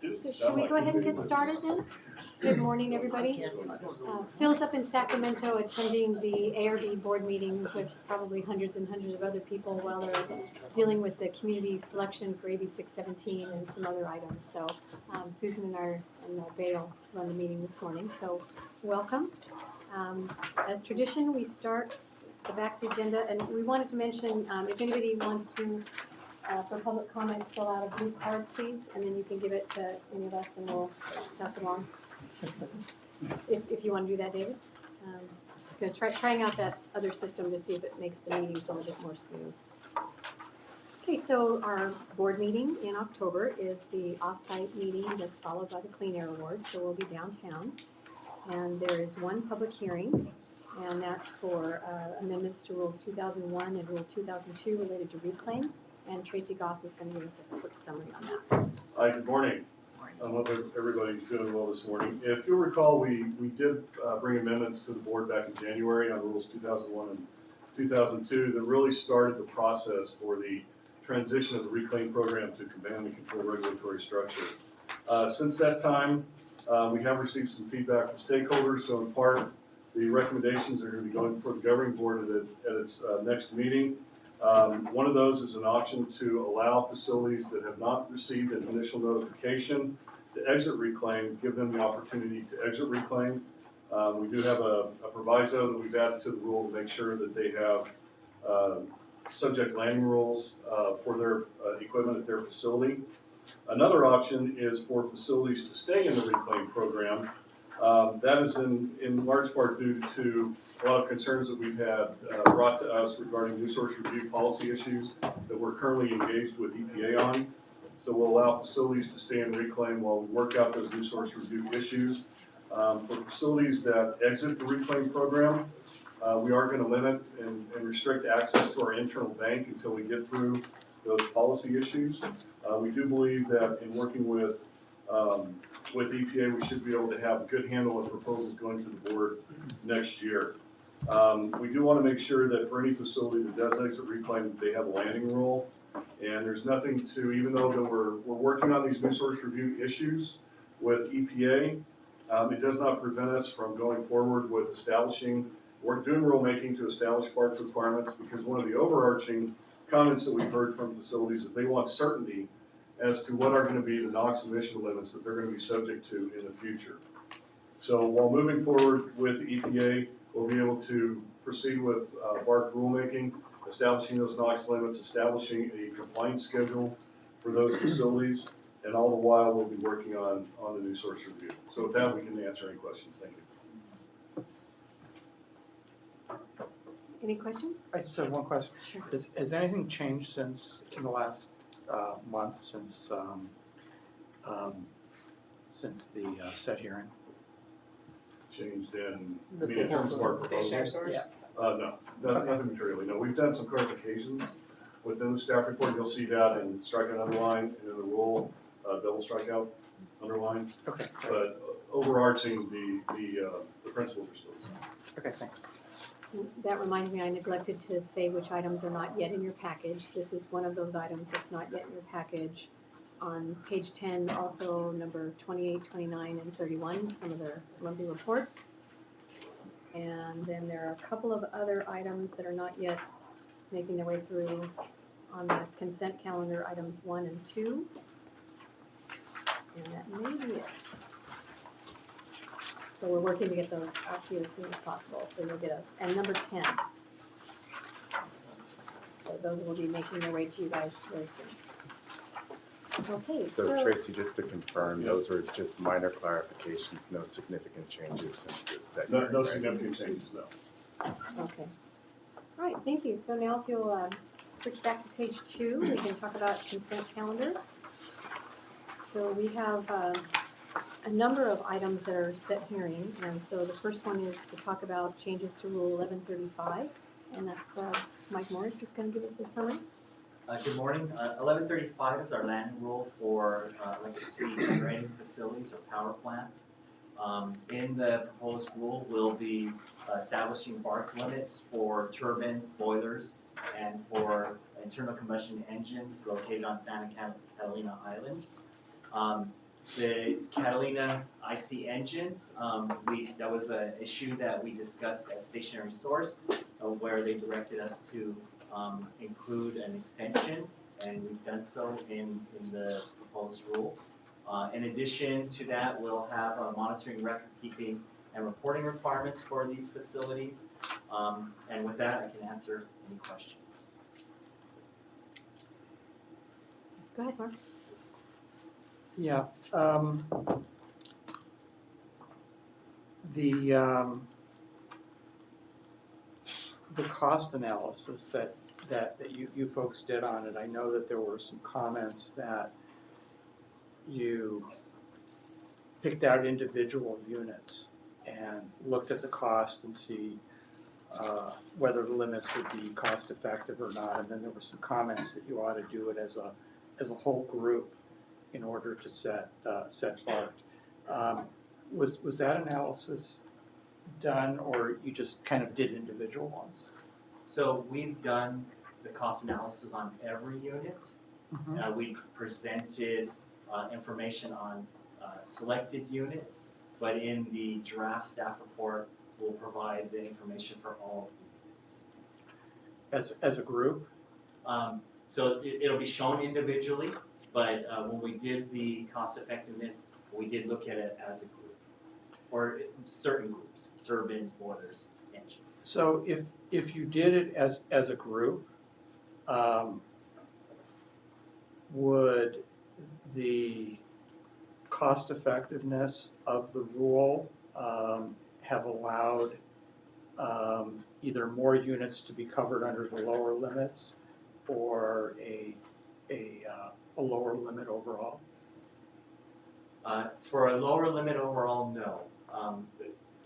So should we go ahead and get started then? Good morning, everybody. Phil's up in Sacramento attending the ARB board meeting with probably hundreds and hundreds of other people while they're dealing with the community selection for AB 617 and some other items. So Susan and Bail run the meeting this morning, so welcome. As tradition, we start the back of the agenda, and we wanted to mention if anybody wants to for public comment, fill out a blue card, please, and then you can give it to any of us and we'll pass it along. If you want to do that, David. Going to trying out that other system to see if it makes the meetings a little bit more smooth. Okay, so our board meeting in October is the off-site meeting that's followed by the Clean Air Awards, so we'll be downtown. And there is one public hearing, and that's for amendments to Rules 2001 and Rule 2002 related to reclaim. And Tracy Goss is going to give us a quick summary on that. Hi, good morning. I hope everybody's doing well this morning. If you'll recall, we did bring amendments to the board back in January on Rules 2001 and 2002 that really started the process for the transition of the reclaim program to contaminant control regulatory structure. Since that time, we have received some feedback from stakeholders. So in part, the recommendations are going to be going before the governing board at its next meeting. One of those is an option to allow facilities that have not received an initial notification to exit reclaim, give them the opportunity to exit reclaim. We do have a proviso that we've added to the rule to make sure that they have subject landing rules for their equipment at their facility. Another option is for facilities to stay in the reclaim program. That is in large part due to a lot of concerns that we've had brought to us regarding new source review policy issues that we're currently engaged with EPA on. So we'll allow facilities to stay in reclaim while we work out those new source review issues. For facilities that exit the reclaim program, we are going to limit and restrict access to our internal bank until we get through those policy issues. We do believe that in working with EPA, we should be able to have a good handle on proposals going to the board next year. We do want to make sure that for any facility that does exit reclaim, they have a landing rule. And there's nothing to, even though that we're working on these new source review issues with EPA, it does not prevent us from going forward with doing rulemaking to establish parks requirements, because one of the overarching comments that we've heard from facilities is they want certainty as to what are going to be the NOx emission limits that they're going to be subject to in the future. So while moving forward with EPA, we'll be able to proceed with BARC rulemaking, establishing those NOx limits, establishing a compliance schedule for those facilities, and all the while we'll be working on the new source review. So with that, we can answer any questions. Thank you. Any questions? I just have one question. Sure. Has anything changed since in the last month since the set hearing? Changed in The terms of our stationary proposal? source? Yeah. No, nothing materially. No, we've done some clarifications within the staff report. You'll see that in strike and underline, and in the rule, double strikeout, underline. Okay. But overarching, the principles are still the same. Okay, thanks. That reminds me, I neglected to say which items are not yet in your package. This is one of those items that's not yet in your package. On page 10, also number 28, 29, and 31, some of the lumpy reports. And then there are a couple of other items that are not yet making their way through on the consent calendar, items 1 and 2. And that may be it. So we're working to get those out to you as soon as possible. So you'll get and number 10. So those will be making their way to you guys very soon. Okay, So Tracy, just to confirm, those were just minor clarifications, no significant changes since the set hearing, No right? significant changes, no. Okay. All right, thank you. So now if you'll switch back to page 2, we can talk about consent calendar. So we have a number of items that are set hearing, and so the first one is to talk about changes to Rule 1135, and that's Mike Morris is going to give us a summary. Good morning. 1135 is our landing rule for electricity generating facilities or power plants. In the proposed rule, we'll be establishing BARC limits for turbines, boilers, and for internal combustion engines located on Santa Catalina Island. The Catalina IC engines, that was an issue that we discussed at Stationary Source, where they directed us to include an extension, and we've done so in the proposed rule. In addition to that, we'll have monitoring, record keeping, and reporting requirements for these facilities. And with that, I can answer any questions. Yes, go ahead, Mark. Yeah, the cost analysis that you folks did on it, I know that there were some comments that you picked out individual units and looked at the cost and see whether the limits would be cost effective or not, and then there were some comments that you ought to do it as a whole group in order to set BART. Was that analysis done, or you just kind of did individual ones? So we've done the cost analysis on every unit. We presented information on selected units, but in the draft staff report, we'll provide the information for all units. As a group? So it'll be shown individually, but when we did the cost effectiveness, we did look at it as a group, or certain groups, turbines, boilers, engines. So if you did it as a group, would the cost effectiveness of the rule have allowed either more units to be covered under the lower limits or a lower limit overall? For a lower limit overall, no.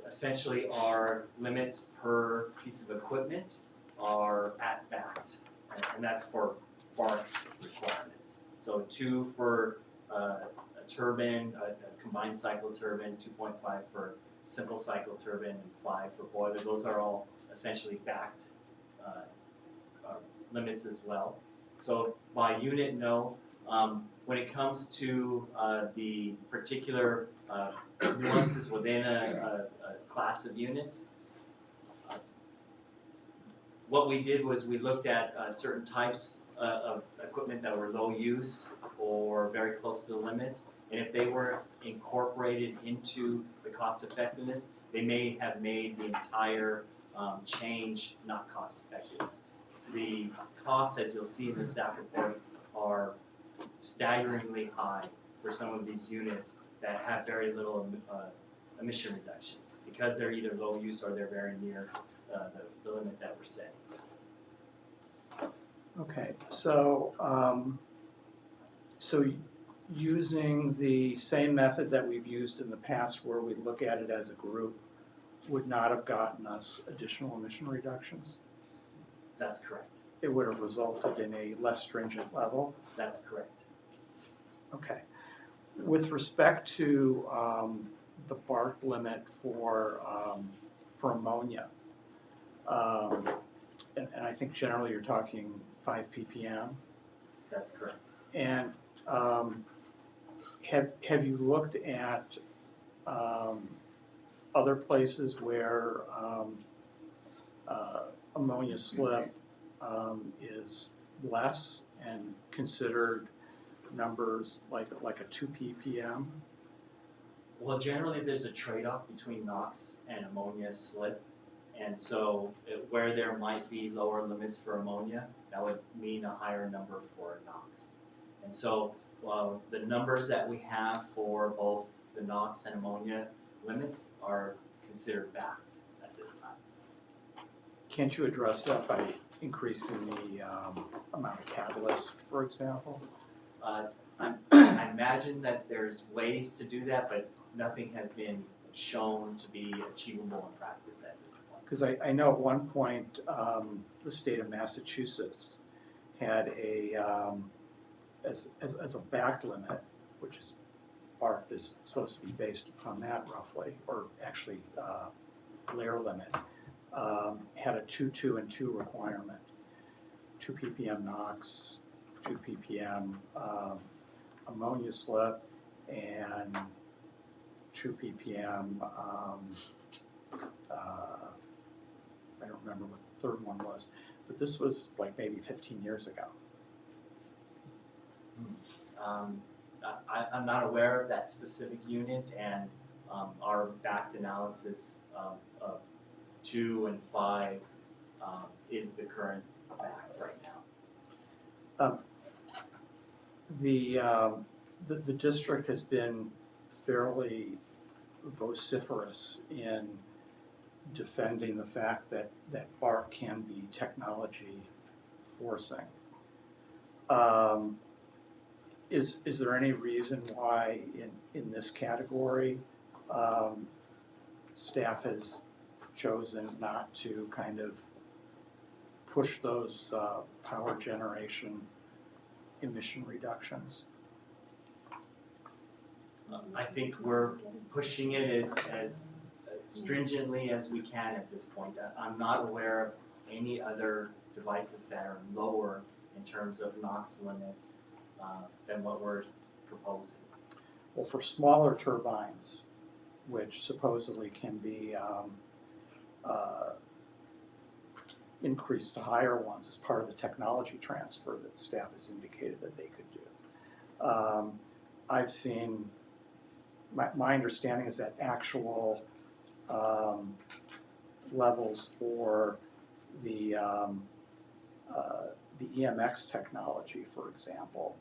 Essentially, our limits per piece of equipment are at BACT, and that's for BART requirements. So 2 for a turbine, a combined cycle turbine, 2.5 for simple cycle turbine, and 5 for boiler. Those are all essentially BACT limits as well. So by unit, no. When it comes to the particular nuances within a class of units, what we did was we looked at certain types of equipment that were low use or very close to the limits, and if they were incorporated into the cost effectiveness, they may have made the entire change not cost effective. The costs, as you'll see in the staff report, are staggeringly high for some of these units that have very little emission reductions because they're either low use or they're very near the limit that we're setting. Okay, so so using the same method that we've used in the past where we look at it as a group would not have gotten us additional emission reductions? That's correct. It would have resulted in a less stringent level? That's correct. Okay. With respect to the BART limit for ammonia, and I think generally you're talking 5 ppm. That's correct. And have you looked at other places where ammonia slip is less and considered numbers like a 2 ppm? Well, generally there's a trade-off between NOx and ammonia slip. And so where there might be lower limits for ammonia, that would mean a higher number for NOx. And so the numbers that we have for both the NOx and ammonia limits are considered backed at this time. Can't you address that by increasing the amount of catalyst, for example? I imagine that there's ways to do that, but nothing has been shown to be achievable in practice at this point. Because I know at one point the state of Massachusetts had a as a back limit, which is BART is supposed to be based upon that roughly, or actually layer limit, had a 2, 2, and 2 requirement. 2 ppm NOx, 2 ppm ammonia slip, and 2 ppm. I don't remember what the third one was, but this was like maybe 15 years ago. I'm not aware of that specific unit, and our backed analysis of 2 and 5 is the current back right now. The district has been fairly vociferous in defending the fact that BART can be technology forcing. Is there any reason why in this category staff has chosen not to kind of push those power generation emission reductions? I think we're pushing it as stringently as we can at this point. I'm not aware of any other devices that are lower in terms of NOx limits than what we're proposing. Well, for smaller turbines, which supposedly can be increased to higher ones as part of the technology transfer that staff has indicated that they could do. I've seen, my understanding is that actual levels for the EMX technology, for example,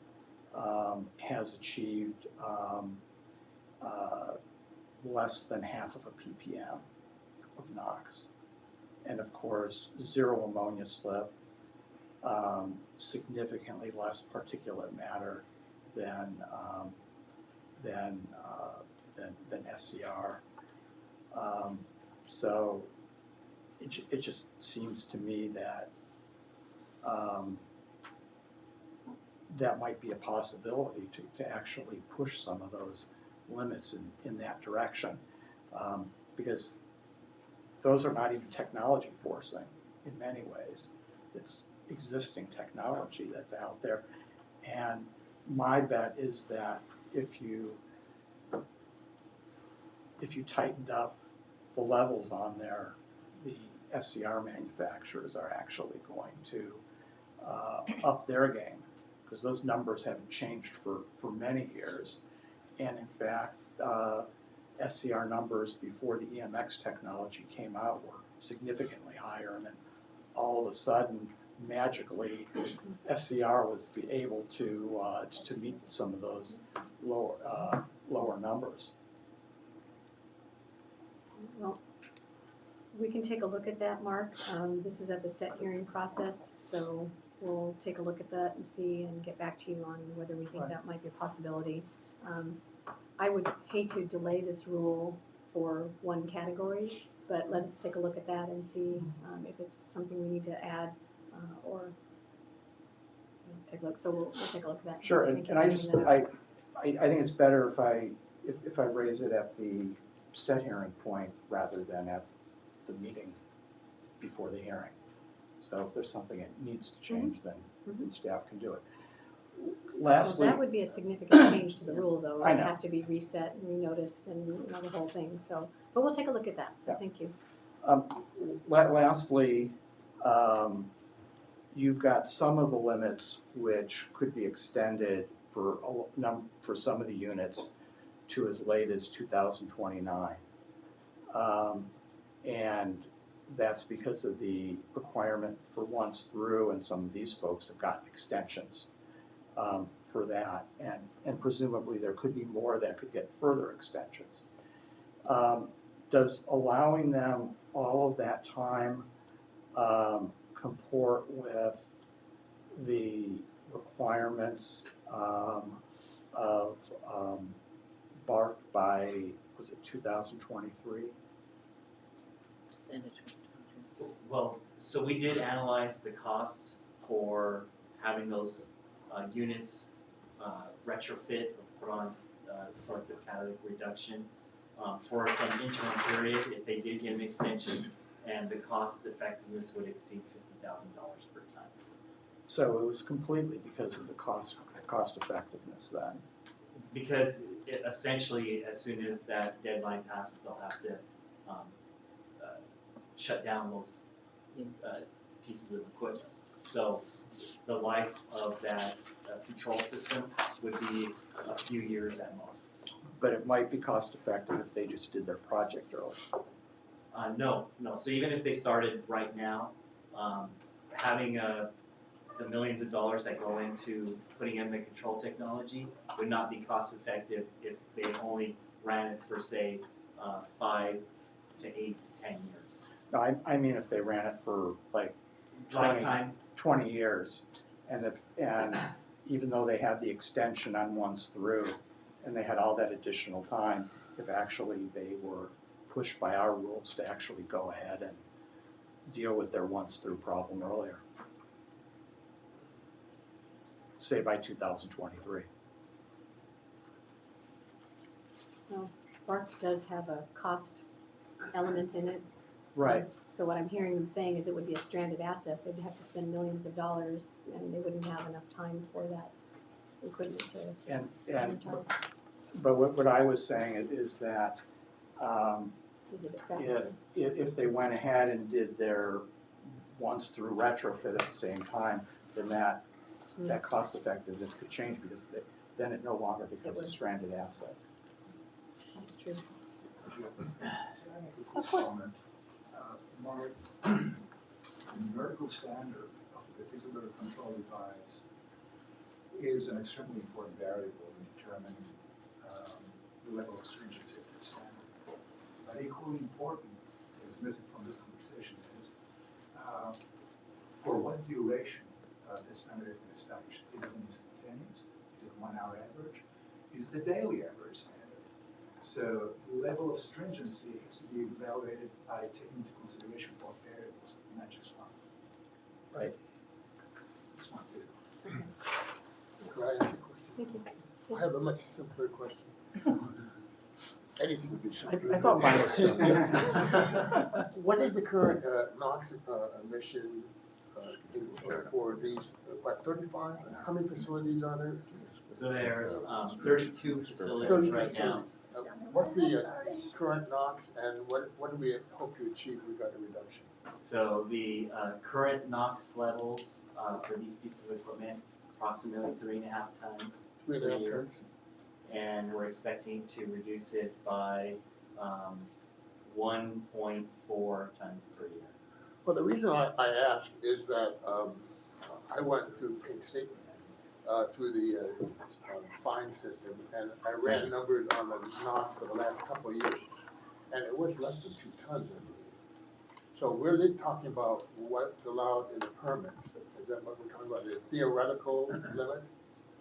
has achieved less than half of a ppm of NOx. And of course, zero ammonia slip, significantly less particulate matter than SCR. So it just seems to me that that might be a possibility to actually push some of those limits in that direction, because those are not even technology forcing in many ways. It's existing technology that's out there. And my bet is that if you tightened up the levels on there, the SCR manufacturers are actually going to up their game, because those numbers haven't changed for many years. And in fact, SCR numbers before the EMX technology came out were significantly higher, and then all of a sudden, magically, SCR was able to meet some of those lower numbers. Well, we can take a look at that, Mark. This is at the set hearing process, so we'll take a look at that and see and get back to you on whether we think that might be a possibility. I would hate to delay this rule for one category, but let us take a look at that and see if it's something we need to add or take a look. So we'll take a look at that. Sure, and I think it's better if I raise it at the set hearing point rather than at the meeting before the hearing. So if there's something that needs to change, then staff can do it. Lastly, well, that would be a significant change to the rule, though. It I would know. have to be reset and renoticed and the whole thing. So, but we'll take a look at that. So thank you. lastly, you've got some of the limits which could be extended for some of the units to as late as 2029. And that's because of the requirement for once through, and some of these folks have gotten extensions for that, and presumably there could be more that could get further extensions. Does allowing them all of that time comport with the requirements of BART by, was it 2023? Well, so we did analyze the costs for having those units retrofit or put on selective catalytic reduction for some interim period. If they did get an extension, and the cost effectiveness would exceed $50,000 per ton. So it was completely because of the cost effectiveness then. Because essentially, as soon as that deadline passes, they'll have to shut down those pieces of equipment. So the life of that control system would be a few years at most. But it might be cost effective if they just did their project early. No. So even if they started right now, having the millions of dollars that go into putting in the control technology would not be cost effective if they only ran it for, say, 5 to 8 to 10 years. No, I mean if they ran it for like 20 years, and even though they had the extension on once through, and they had all that additional time, if actually they were pushed by our rules to actually go ahead and deal with their once through problem earlier. Say by 2023. Well, BARC does have a cost element in it. Right. So what I'm hearing them saying is it would be a stranded asset. They'd have to spend millions of dollars and they wouldn't have enough time for that equipment to And advertise. but what I was saying is that They did it faster. if they went ahead and did their once through retrofit at the same time, then that cost effectiveness could change because then it no longer becomes a stranded asset. That's true. Of course. Mark, the numerical standard of a particular control device is an extremely important variable in determining the level of stringency of the standard. But equally important, is missing from this conversation, is for what duration the standard has been established. Is it an instantaneous? Is it 1 hour average? Is it the daily average standard? So the level of stringency is to be evaluated by taking into consideration both variables, not just one. Right. Just one, too. Could I ask a question? Thank you. I have a much simpler question. Anything would be simpler. I thought mine was simple. What is the current NOx emission for these, 35? How many facilities are there? So there's 32 facilities right now. What's the current NOx and what do we hope to achieve regarding reduction? So the current NOx levels for these pieces of equipment, approximately 3.5 tons. 3.5 year. tons? And we're expecting to reduce it by 1.4 tons per year. Well, the reason I ask is that I went through Pink State through the fine system, and I ran numbers on the NOx for the last couple of years, and it was less than 2 tons, I believe. So we're really talking about what's allowed in the permits. Is that what we're talking about, the theoretical limit?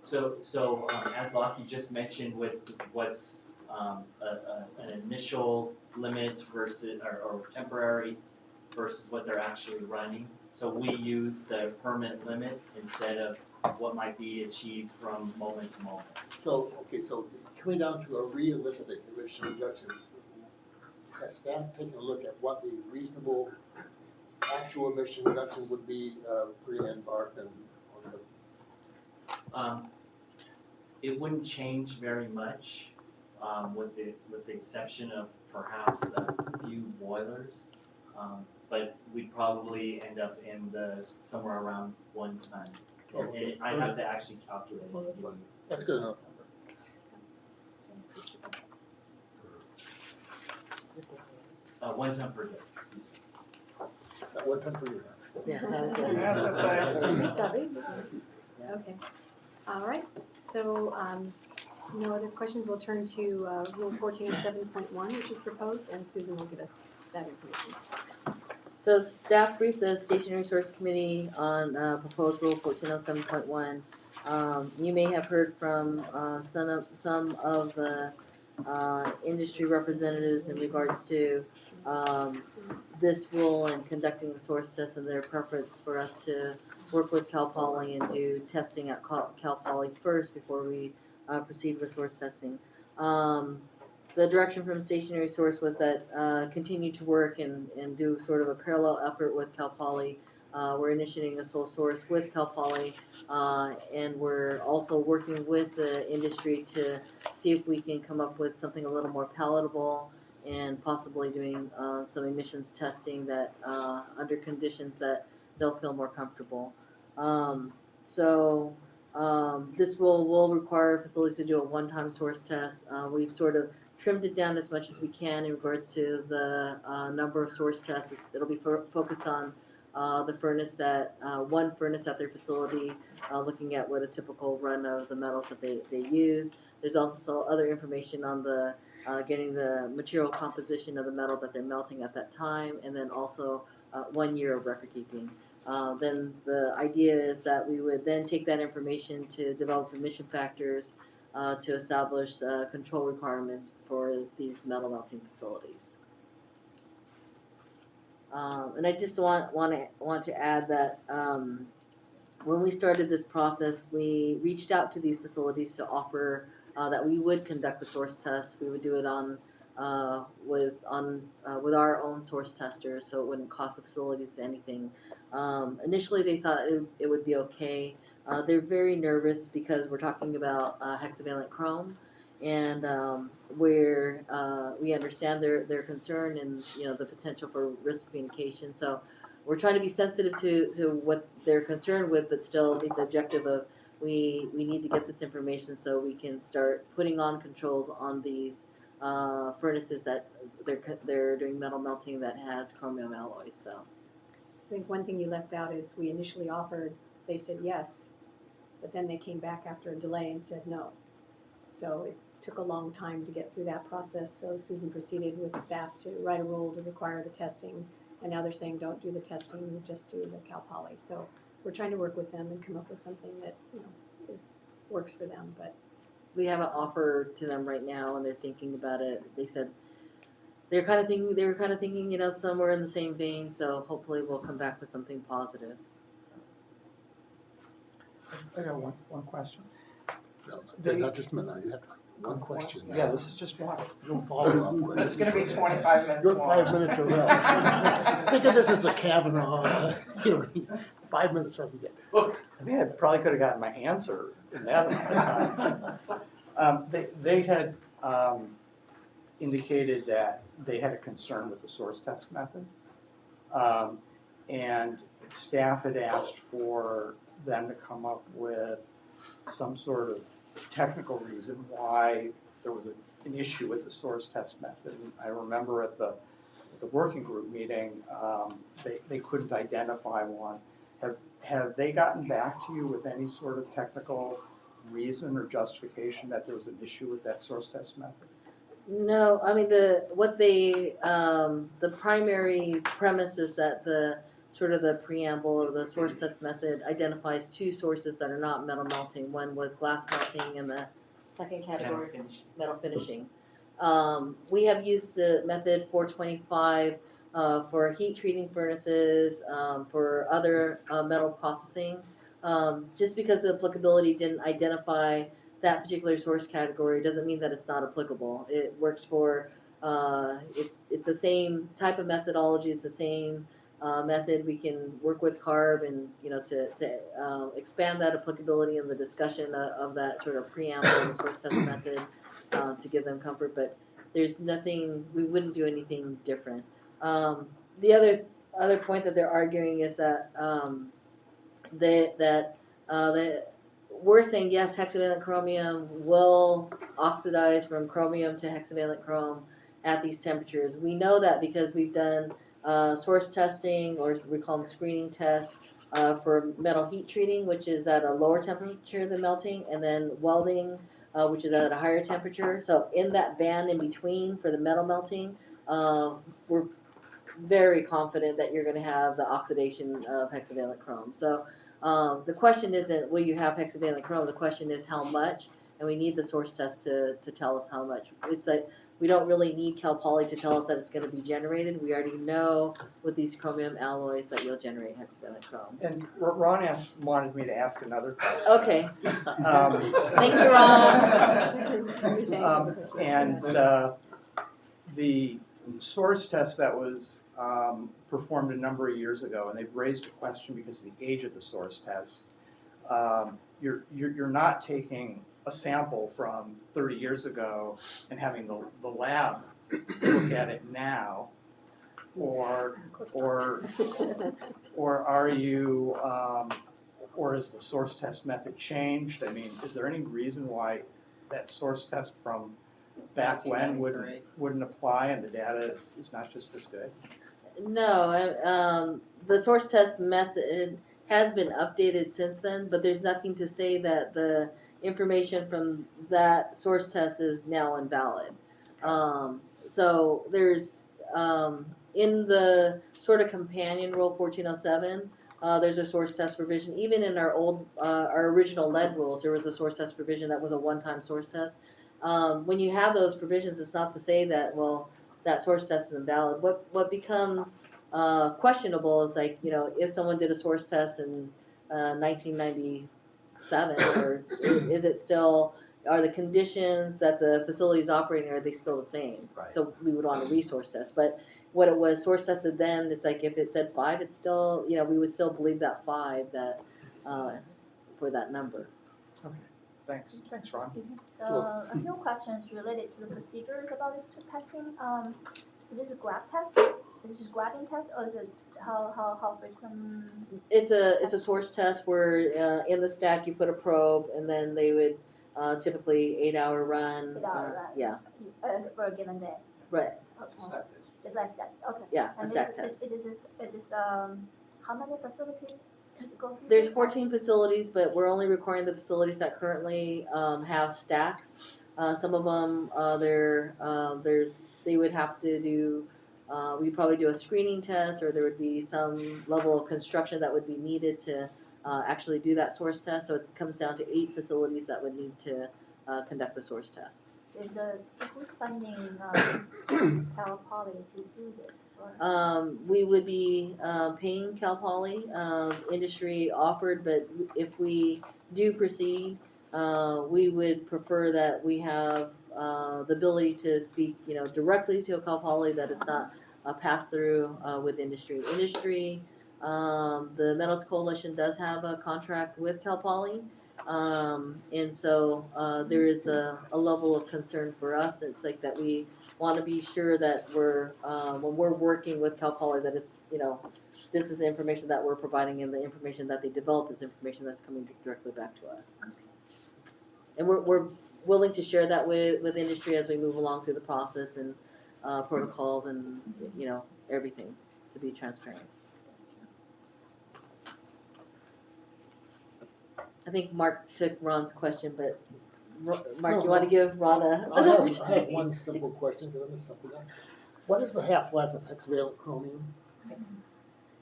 So as Lockie just mentioned, with what's an initial limit versus or temporary versus what they're actually running. So we use the permit limit instead of what might be achieved from moment to moment. So, okay, so coming down to a realistic emission reduction, has staff taken a look at what the reasonable actual emission reduction would be, putting in BARC and on the It wouldn't change very much, with the exception of perhaps a few boilers. But we'd probably end up in somewhere around 1 ton. Okay. And I'd have to actually calculate it to give you That's good precise enough. number. 1 ton per day, excuse me. That 1 ton per year. Sorry. Okay. All right. So no other questions. We'll turn to Rule 1407.1, which is proposed, and Susan will give us that information. So staff briefed the Station Resource Committee on proposed Rule 1407.1. You may have heard from some of the industry representatives in regards to this rule and conducting a source test and their preference for us to work with Cal Poly and do testing at Cal Poly first before we proceed with source testing. The direction from Stationary Source was that continue to work and do sort of a parallel effort with Cal Poly We're initiating a sole source with Cal Poly, and we're also working with the industry to see if we can come up with something a little more palatable and possibly doing some emissions testing that under conditions that they'll feel more comfortable. This will require facilities to do a one-time source test. We've sort of trimmed it down as much as we can in regards to the number of source tests. It'll be focused on the furnace one furnace at their facility, looking at what a typical run of the metals that they use. There's also other information on the getting the material composition of the metal that they're melting at that time, and then also 1 year of record keeping. Then the idea is that we would then take that information to develop emission factors to establish control requirements for these metal melting facilities. And I just want to add that when we started this process, we reached out to these facilities to offer that we would conduct the source test. We would do it with our own source testers, so it wouldn't cost the facilities anything. Initially, they thought it would be okay. They're very nervous because we're talking about hexavalent chrome, and we understand their concern and the potential for risk communication. So we're trying to be sensitive to what they're concerned with, but still meet the objective of we need to get this information so we can start putting on controls on these furnaces that they're doing metal melting that has chromium alloys. So I think one thing you left out is we initially offered, they said yes, but then they came back after a delay and said no. So it took a long time to get through that process. So Susan proceeded with staff to write a rule to require the testing, and now they're saying don't do the testing, just do the Cal Poly. So we're trying to work with them and come up with something that works for them. But we have an offer to them right now, and they're thinking about it. They said they were kind of thinking, somewhere in the same vein. So hopefully we'll come back with something positive. I got one question. No, not just a minute, you have one question. Yeah, this is just one. No follow-up. It's gonna be 25 minutes You're long. 5 minutes around. Think of this as the Kavanaugh hearing. 5 minutes I can get. I mean, I probably could have gotten my answer in that amount of time. They had indicated that they had a concern with the source test method. And staff had asked for them to come up with some sort of technical reason why there was an issue with the source test method. And I remember at the working group meeting, they couldn't identify one. Have they gotten back to you with any sort of technical reason or justification that there was an issue with that source test method? No, I mean the primary premise is that the preamble of the source test method identifies two sources that are not metal melting. One was glass melting, and the second category metal finishing. We have used the method 425 for heat treating furnaces, for other metal processing. Just because the applicability didn't identify that particular source category doesn't mean that it's not applicable. It works for, it's the same type of methodology, it's the same method. We can work with CARB and to expand that applicability in the discussion of that sort of preamble of the source test method to give them comfort, but there's nothing, we wouldn't do anything different. The other point that they're arguing is that we're saying yes, hexavalent chromium will oxidize from chromium to hexavalent chrome at these temperatures. We know that because we've done source testing, or we call them screening tests, for metal heat treating, which is at a lower temperature than melting, and then welding, which is at a higher temperature. So in that band in between for the metal melting, we're very confident that you're going to have the oxidation of hexavalent chrome. So the question isn't will you have hexavalent chrome, the question is how much, and we need the source test to tell us how much. It's like we don't really need Cal Poly to tell us that it's going to be generated. We already know with these chromium alloys that you'll generate hexavalent chrome. And Ron wanted me to ask another question. Okay. Thank you, Ron. And the source test that was performed a number of years ago, and they've raised a question because of the age of the source test. You're not taking a sample from 30 years ago and having the lab look at it now, or are you, or is the source test method changed? I mean, is there any reason why that source test from back when wouldn't apply and the data is not just as good? No, the source test method has been updated since then, but there's nothing to say that the information from that source test is now invalid. So there's, in the sort of companion rule 1407, there's a source test provision. Even in our our original lead rules, there was a source test provision that was a one-time source test. When you have those provisions, it's not to say that, well, that source test is invalid. What becomes questionable is, like, if someone did a source test in 1997, or is it still, are the conditions that the facility is operating, are they still the same? Right. So we would want a resource test. But what it was source tested then, it's like if it said 5, it's still, we would still believe that 5 that for that number. Okay, thanks, Ron. So a few questions related to the procedures about this testing. Is this a grab test? Is this just grabbing test, or is it how frequent? It's a source test where in the stack you put a probe, and then they would typically 8-hour run. 8-hour run. Yeah. For a given day. Right. Okay. It's not Just like that. Okay. Yeah, a And stack this, test. it is how many facilities to go through? There's this? 14 facilities, but we're only requiring the facilities that currently have stacks. Some of them, they would have to do, we probably do a screening test, or there would be some level of construction that would be needed to actually do that source test. So it comes down to 8 facilities that would need to conduct the source test. So who's funding Cal Poly to do this? We would be paying Cal Poly. Industry offered, but if we do proceed, we would prefer that we have the ability to speak, directly to Cal Poly, that it's not a pass through with industry. The Metals Coalition does have a contract with Cal Poly. And so there is a level of concern for us. It's like that we want to be sure that we're when we're working with Cal Poly, that it's, this is the information that we're providing, and the information that they develop is information that's coming directly back to us. And we're willing to share that with industry as we move along through the process, and protocols, and everything, to be transparent. I think Mark took Ron's question, but Mark, you want to give Ron I have one simple question. Did I miss something there? What is the half-life of hexavalent chromium?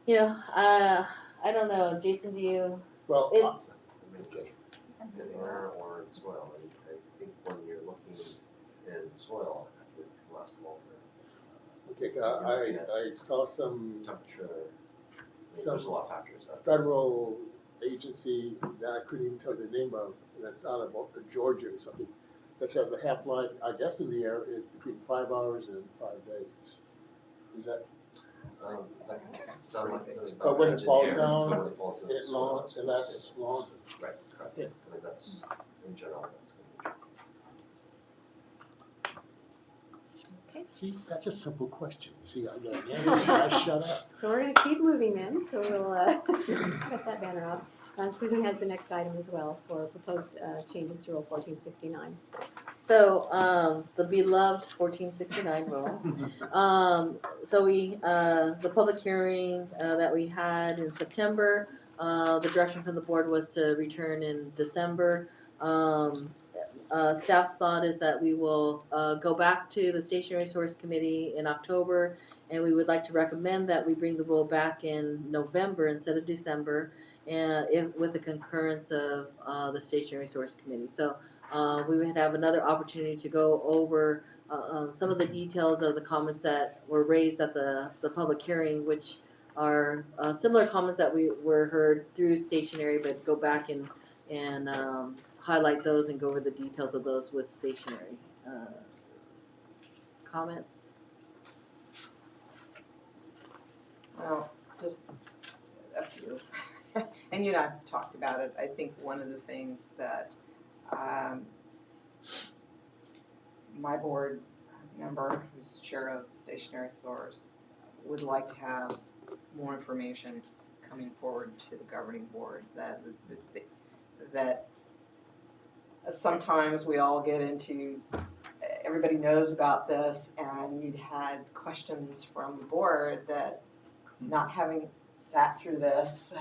I don't know. Jason, do you? Well, Okay. In air or in soil. I think when you're looking in soil, it would last longer. okay, I saw some Temperature, Some- there's a lot of factors. federal agency that I couldn't even tell you the name of, that's out of Georgia or something, that said the half-life, I guess in the air, is between 5 hours and 5 days. Is that, That can sound like it. But when it falls down, When it falls in the soil, it lasts longer? Right, correct. Yeah. I think that's, in general, that's going to be. See, that's a simple question. See, I shut up. So we're gonna keep moving then, so we'll cut that banner off. Susan has the next item as well for proposed changes to Rule 1469. So the beloved 1469 rule. So we the public hearing that we had in September, the direction from the board was to return in December. Staff's thought is that we will go back to the Stationary Resource Committee in October, and we would like to recommend that we bring the rule back in November instead of December, with the concurrence of the Stationary Resource Committee. So we would have another opportunity to go over some of the details of the comments that were raised at the public hearing, which are similar comments that were heard through Stationary, but go back and highlight those and go over the details of those with Stationary. Comments? Well, just a few. And you and I have talked about it. I think one of the things that my board member, who's chair of Stationary Source, would like to have more information coming forward to the governing board, that sometimes we all get into, everybody knows about this, and you'd had questions from the board that not having sat through this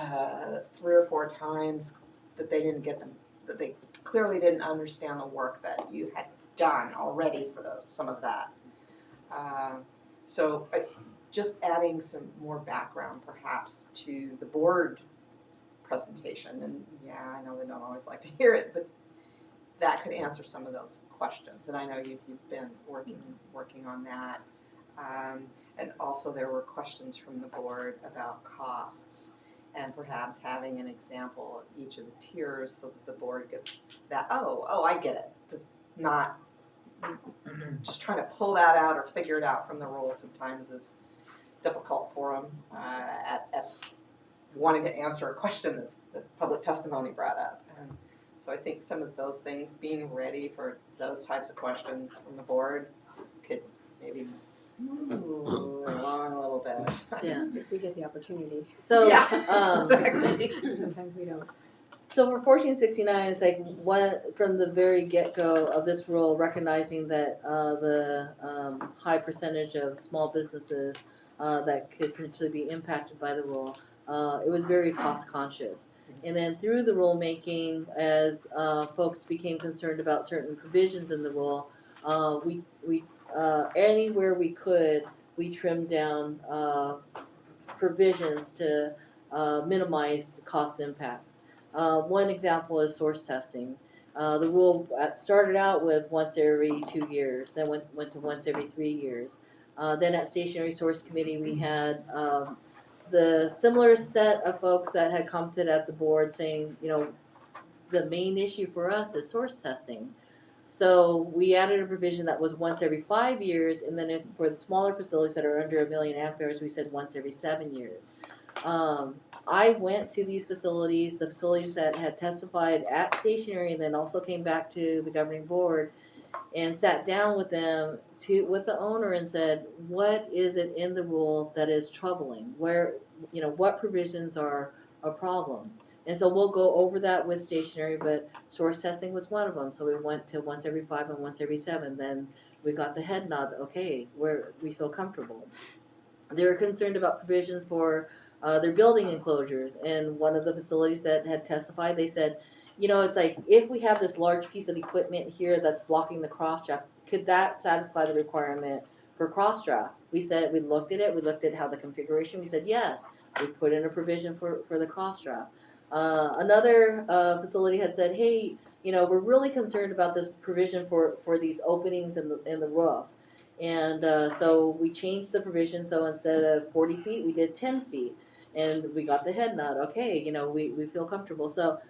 3 or 4 times, that they didn't get them, that they clearly didn't understand the work that you had done already for some of that. So just adding some more background perhaps to the board presentation, and yeah, I know they don't always like to hear it, but that could answer some of those questions. And I know you've been working on that. And also there were questions from the board about costs, and perhaps having an example of each of the tiers so that the board gets that, oh, I get it. Because not just trying to pull that out or figure it out from the rules sometimes is difficult for them at wanting to answer a question that's the public testimony brought up. And so I think some of those things, being ready for those types of questions from the board, could maybe move along a little bit. Yeah. If we get the opportunity. So, Yeah, exactly. Sometimes we don't. So for 1469, it's like one from the very get-go of this rule, recognizing that the high percentage of small businesses that could potentially be impacted by the rule, it was very cost-conscious. And then through the rulemaking, as folks became concerned about certain provisions in the rule, we anywhere we could, we trimmed down provisions to minimize cost impacts. One example is source testing. The rule started out with once every 2 years, then went to once every 3 years. Then at Stationary Source Committee, we had the similar set of folks that had commented at the board saying, you know, the main issue for us is source testing. So we added a provision that was once every 5 years, and then for the smaller facilities that are under 1 million amperes, we said once every 7 years. I went to these facilities, the facilities that had testified at Stationary, and then also came back to the governing board and sat down with them, with the owner, and said, what is it in the rule that is troubling? Where, you know, what provisions are a problem? And so we'll go over that with Stationary, but source testing was one of them. So we went to once every 5 and once every 7. Then we got the head nod, okay, we feel comfortable. They were concerned about provisions for their building enclosures, and one of the facilities that had testified, they said, you know, it's like, if we have this large piece of equipment here that's blocking the cross draft, could that satisfy the requirement for cross draft? We said, we looked at it, we looked at how the configuration, we said, yes, we put in a provision for the cross draft. Another facility had said, hey, you know, we're really concerned about this provision for these openings in the roof. And so we changed the provision, so instead of 40 feet, we did 10 feet. And we got the head nod, okay, you know, we feel comfortable. So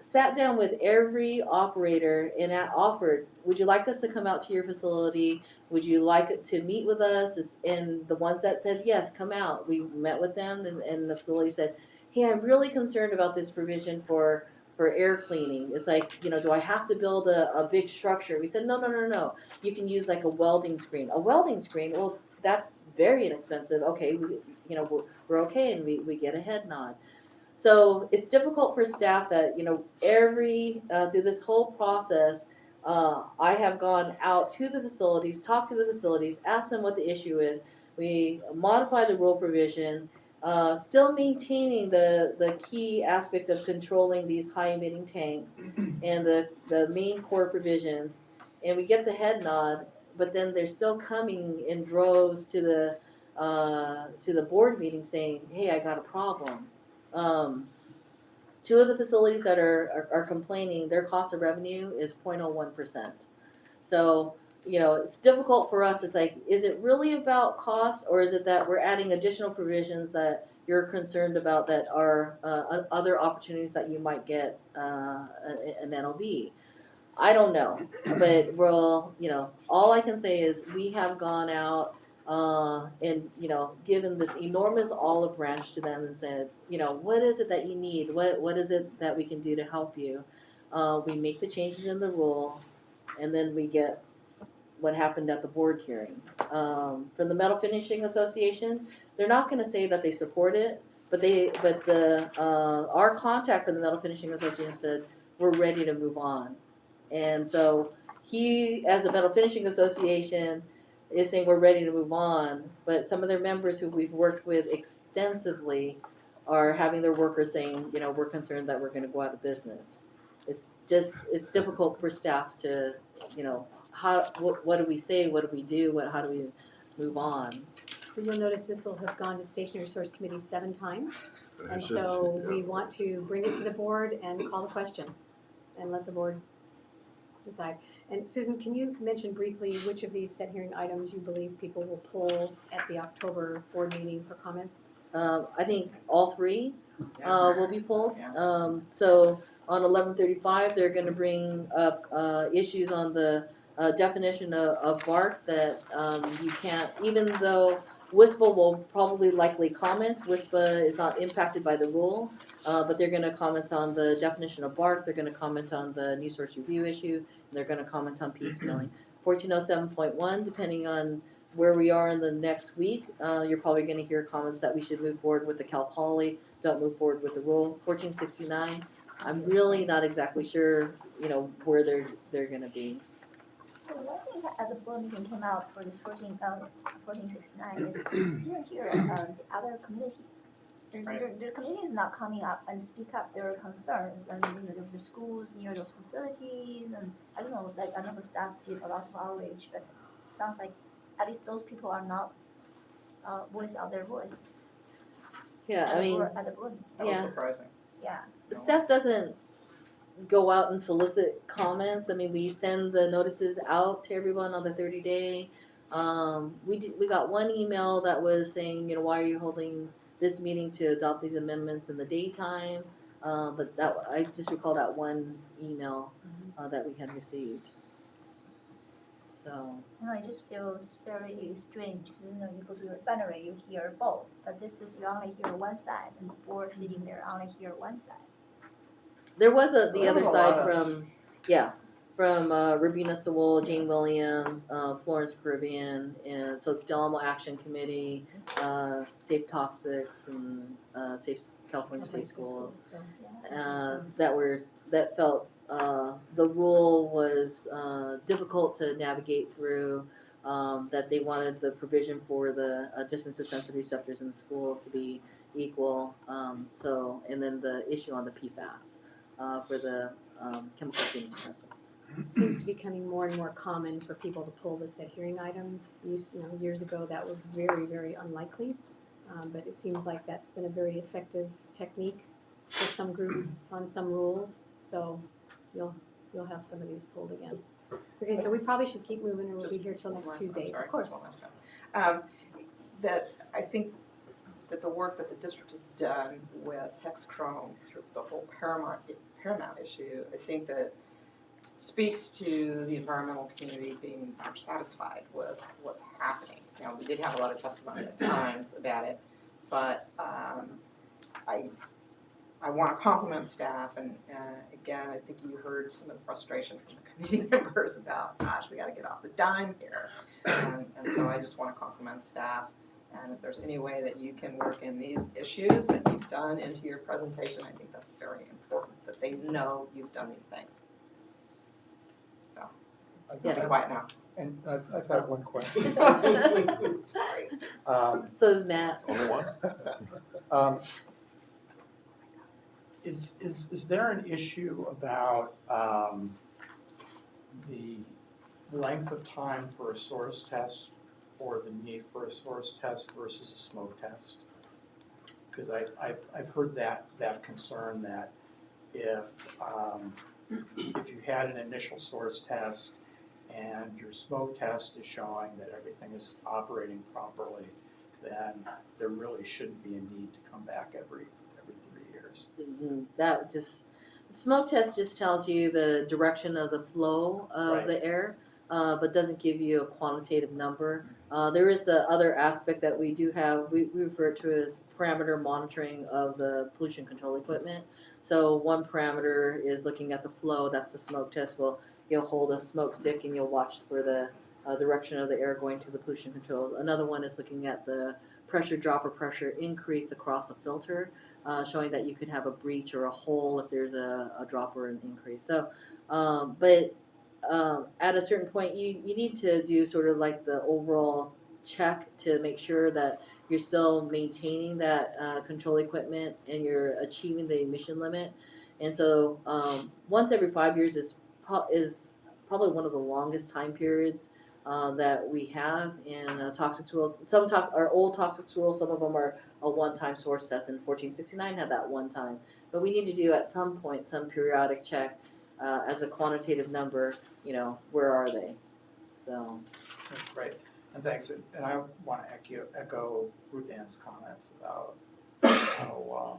sat down with every operator and offered, would you like us to come out to your facility? Would you like to meet with us? And the ones that said, yes, come out. We met with them, and the facility said, hey, I'm really concerned about this provision for air cleaning. It's like, you know, do I have to build a big structure? We said, no. You can use like a welding screen. A welding screen, well, that's very inexpensive. Okay, we're okay, and we get a head nod. So it's difficult for staff that, you know, through this whole process, I have gone out to the facilities, talked to the facilities, asked them what the issue is. We modify the rule provision, still maintaining the key aspect of controlling these high emitting tanks and the main core provisions, and we get the head nod, but then they're still coming in droves to the board meeting saying, hey, I got a problem. 2 of the facilities that are complaining, their cost of revenue is 0.01%. So, you know, it's difficult for us. It's like, is it really about cost, or is it that we're adding additional provisions that you're concerned about that are other opportunities that you might get an NOV? I don't know, but we'll, you know, all I can say is we have gone out and, given this enormous olive branch to them and said, what is it that you need? What is it that we can do to help you? We make the changes in the rule, and then we get what happened at the board hearing. From the Metal Finishing Association, they're not gonna say that they support it, but our contact from the Metal Finishing Association said, we're ready to move on. And so he, as a Metal Finishing Association, is saying we're ready to move on, but some of their members who we've worked with extensively are having their workers saying, we're concerned that we're gonna go out of business. It's difficult for staff to, what do we say, what do we do, how do we move on? So you'll notice this will have gone to Stationary Resource Committee 7 times. And so we want to bring it to the board and call the question and let the board decide. And Susan, can you mention briefly which of these set hearing items you believe people will pull at the October board meeting for comments? I think all three will be pulled. So on 11:35, they're going to bring up issues on the definition of bark that you can't, even though WISPA will probably likely comment. WISPA is not impacted by the rule, but they're going to comment on the definition of bark. They're going to comment on the new source review issue. And they're going to comment on piecemealing. 1407.1, depending on where we are in the next week, you're probably going to hear comments that we should move forward with the Cal Poly, don't move forward with the rule. 1469, I'm really not exactly sure, where they're going to be. So one thing that at the board meeting came out for this 1469 is didn't hear the other communities. The community is not coming up and speak up their concerns, and the schools near those facilities, and I don't know, like I know the staff did a lot of outreach, but it sounds like at least those people are not voice out their voice. Yeah, I mean, at the board. That was surprising. Yeah. Staff doesn't go out and solicit comments. I mean, we send the notices out to everyone on the 30-day. We got one email that was saying, why are you holding this meeting to adopt these amendments in the daytime? But that I just recall that one email that we had received. So. It just feels very strange because you go to your refinery, you hear both, but this is you only hear one side, and the board sitting there only hear one side. There was the other side from Rabina Sewell, Jane Williams, Florence Caribbean, and so it's Del Amo Action Committee, Safe Toxics, and California Safe Schools, that felt the rule was difficult to navigate through. That they wanted the provision for the distance to sensitive receptors in the schools to be equal. And then the issue on the PFAS. For the chemical fumes presence. It seems to be becoming more and more common for people to pull the set hearing items. Years ago that was very, very unlikely, but it seems like that's been a very effective technique for some groups on some rules. So you'll have some of these pulled again. Okay, so we probably should keep moving, or we'll be here till next Tuesday. Of course. That I think that the work that the district has done with hexchrome through the whole Paramount issue, I think that speaks to the environmental community being more satisfied with what's happening. We did have a lot of testimony at times about it, but I want to compliment staff, and again, I think you heard some of the frustration from the committee members about, gosh, we got to get off the dime here, and so I just want to compliment staff. And if there's any way that you can work in these issues that you've done into your presentation, I think that's very important, that they know you've done these things. So, I've Yes. be quiet now. And I've got one question. Sorry. So is Matt. Only one? Is there an issue about the length of time for a source test, or the need for a source test versus a smoke test? Because I've heard that concern that if you had an initial source test and your smoke test is showing that everything is operating properly, then there really shouldn't be a need to come back every 3 years. That just, the smoke test just tells you the direction of the flow of Right. the air. but doesn't give you a quantitative number. There is the other aspect that we do have, we refer to as parameter monitoring of the pollution control equipment. So one parameter is looking at the flow, that's the smoke test. Well, you'll hold a smoke stick and you'll watch for the direction of the air going to the pollution controls. Another one is looking at the pressure drop or pressure increase across a filter, showing that you could have a breach or a hole if there's a drop or an increase. So, at a certain point, you need to do sort of like the overall check to make sure that you're still maintaining that control equipment and you're achieving the emission limit. And so once every 5 years is probably one of the longest time periods that we have in toxic tools. Some are old toxic tools, some of them are a one-time source test, and 1469 had that one time. But we need to do at some point some periodic check as a quantitative number, where are they? So. That's great, and thanks, and I want to echo Ruth Ann's comments about how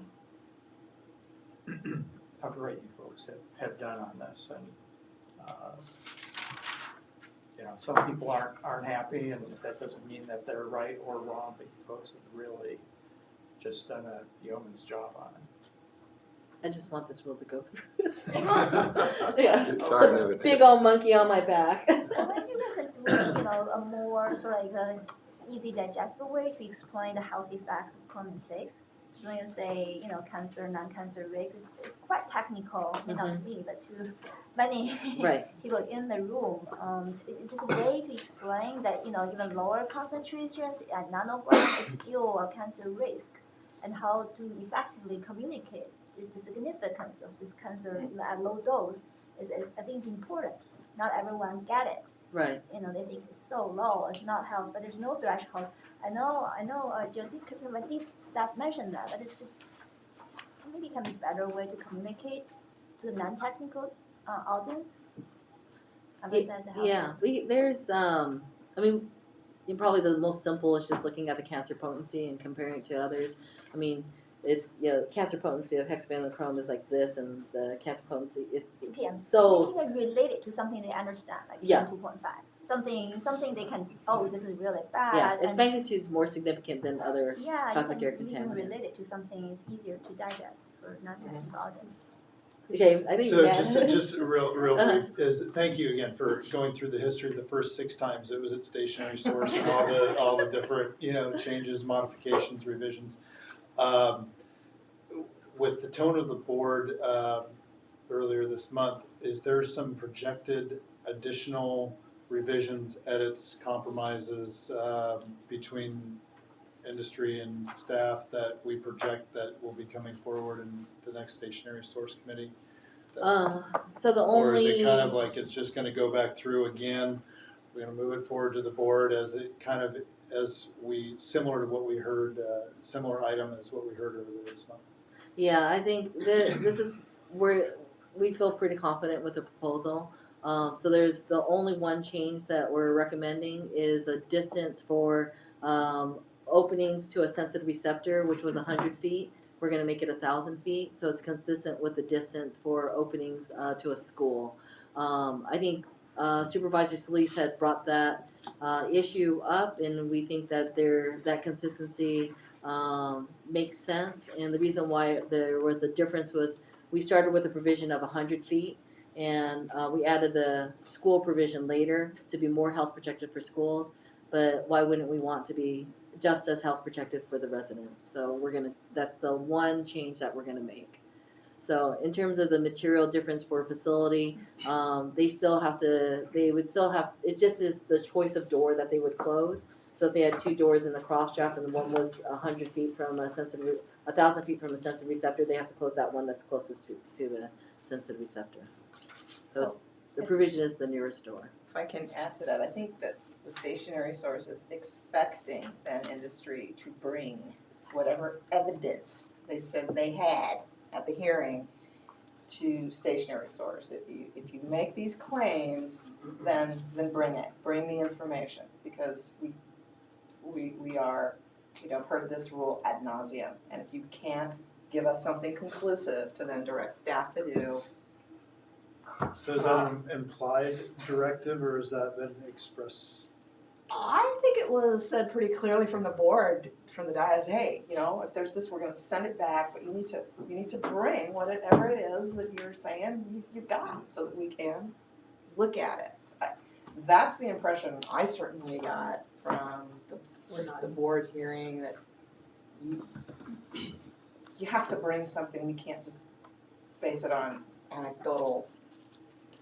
how great you folks have done on this, and some people aren't happy, and that doesn't mean that they're right or wrong, but you folks have really just done a yeoman's job on it. I just want this rule to go through. Yeah, It's it's hard a moving. big old monkey on my back. I think you could do, a more sort of like an easy digestible way to explain the health effects of Chromium 6. When you say, cancer, non-cancer rates, it's quite technical, not to me, but to many Right. people in the room. It's just a way to explain that, even lower concentrations at nanograms is still a cancer risk, and how to effectively communicate the significance of this cancer at low dose I think is important. Not everyone get it. Right. They think it's so low, it's not health, but there's no threshold. I know, genetic staff mentioned that, but it's just, maybe it can be better way to communicate to the non-technical audience. Emphasize the health risk. There's, probably the most simple is just looking at the cancer potency and comparing it to others. It's, cancer potency of hexavalent chrome is like this, and the cancer potency, it's so. Maybe they relate it to something they understand, like Yeah. 2.5. Something they can, this is really bad. Yeah, its and magnitude's more significant than other toxic air you can relate contaminants. it to something that's easier to digest for non-technical audience. Okay, I think So Jan- just real Uh-huh. brief, thank you again for going through the history. The first 6 times it was at Stationary Source and all the different, changes, modifications, revisions. With the tone of the board earlier this month, is there some projected additional revisions, edits, compromises between industry and staff that we project that will be coming forward in the next Stationary Source Committee? So the only. Or is it kind of like it's just gonna go back through again? We're gonna move it forward to the board similar to what we heard, similar item as what we heard earlier this month? Yeah, I think this is where we feel pretty confident with the proposal. So there's the only one change that we're recommending is a distance for openings to a sensitive receptor, which was 100 feet. We're going to make it 1,000 feet, so it's consistent with the distance for openings to a school. I think Supervisor Solis had brought that issue up, and we think that that consistency makes sense. And the reason why there was a difference was we started with a provision of 100 feet, and we added the school provision later to be more health protected for schools. But why wouldn't we want to be just as health protected for the residents? So that's the one change that we're gonna make. So in terms of the material difference for a facility, they would still have, it just is the choice of door that they would close. So if they had 2 doors in the cross draft and one was 100 feet from 1,000 feet from a sensitive receptor, they have to close that one that's closest to the sensitive receptor. So the provision is the nearest door. If I can add to that, I think that the Stationary Source is expecting then industry to bring whatever evidence they said they had at the hearing to Stationary Source. If you make these claims, then bring it, bring the information, because we are, heard this rule ad nauseum, and if you can't give us something conclusive to then direct staff to do, So is that an implied directive, or has that been expressed? I think it was said pretty clearly from the board, from the dais, hey, you know, if there's this, we're gonna send it back, but you need to bring whatever it is that you're saying you've got, so that we can look at it. That's the impression I certainly got from the board hearing, that you have to bring something, we can't just base it on anecdotal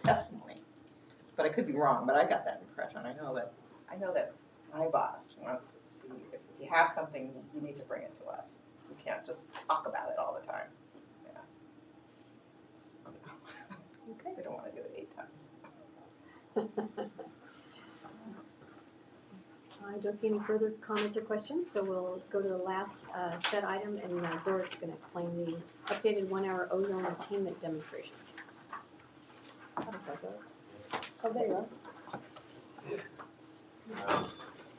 testimony. But I could be wrong, but I got that impression. I know that my boss wants to see, if you have something, you need to bring it to us. You can't just talk about it all the time. Yeah. Okay. They don't wanna do it 8 times. I don't see any further comments or questions, so we'll go to the last set item, and Zora's going to explain the updated 1-hour ozone attainment demonstration. How does that, Zora? Oh, there you are.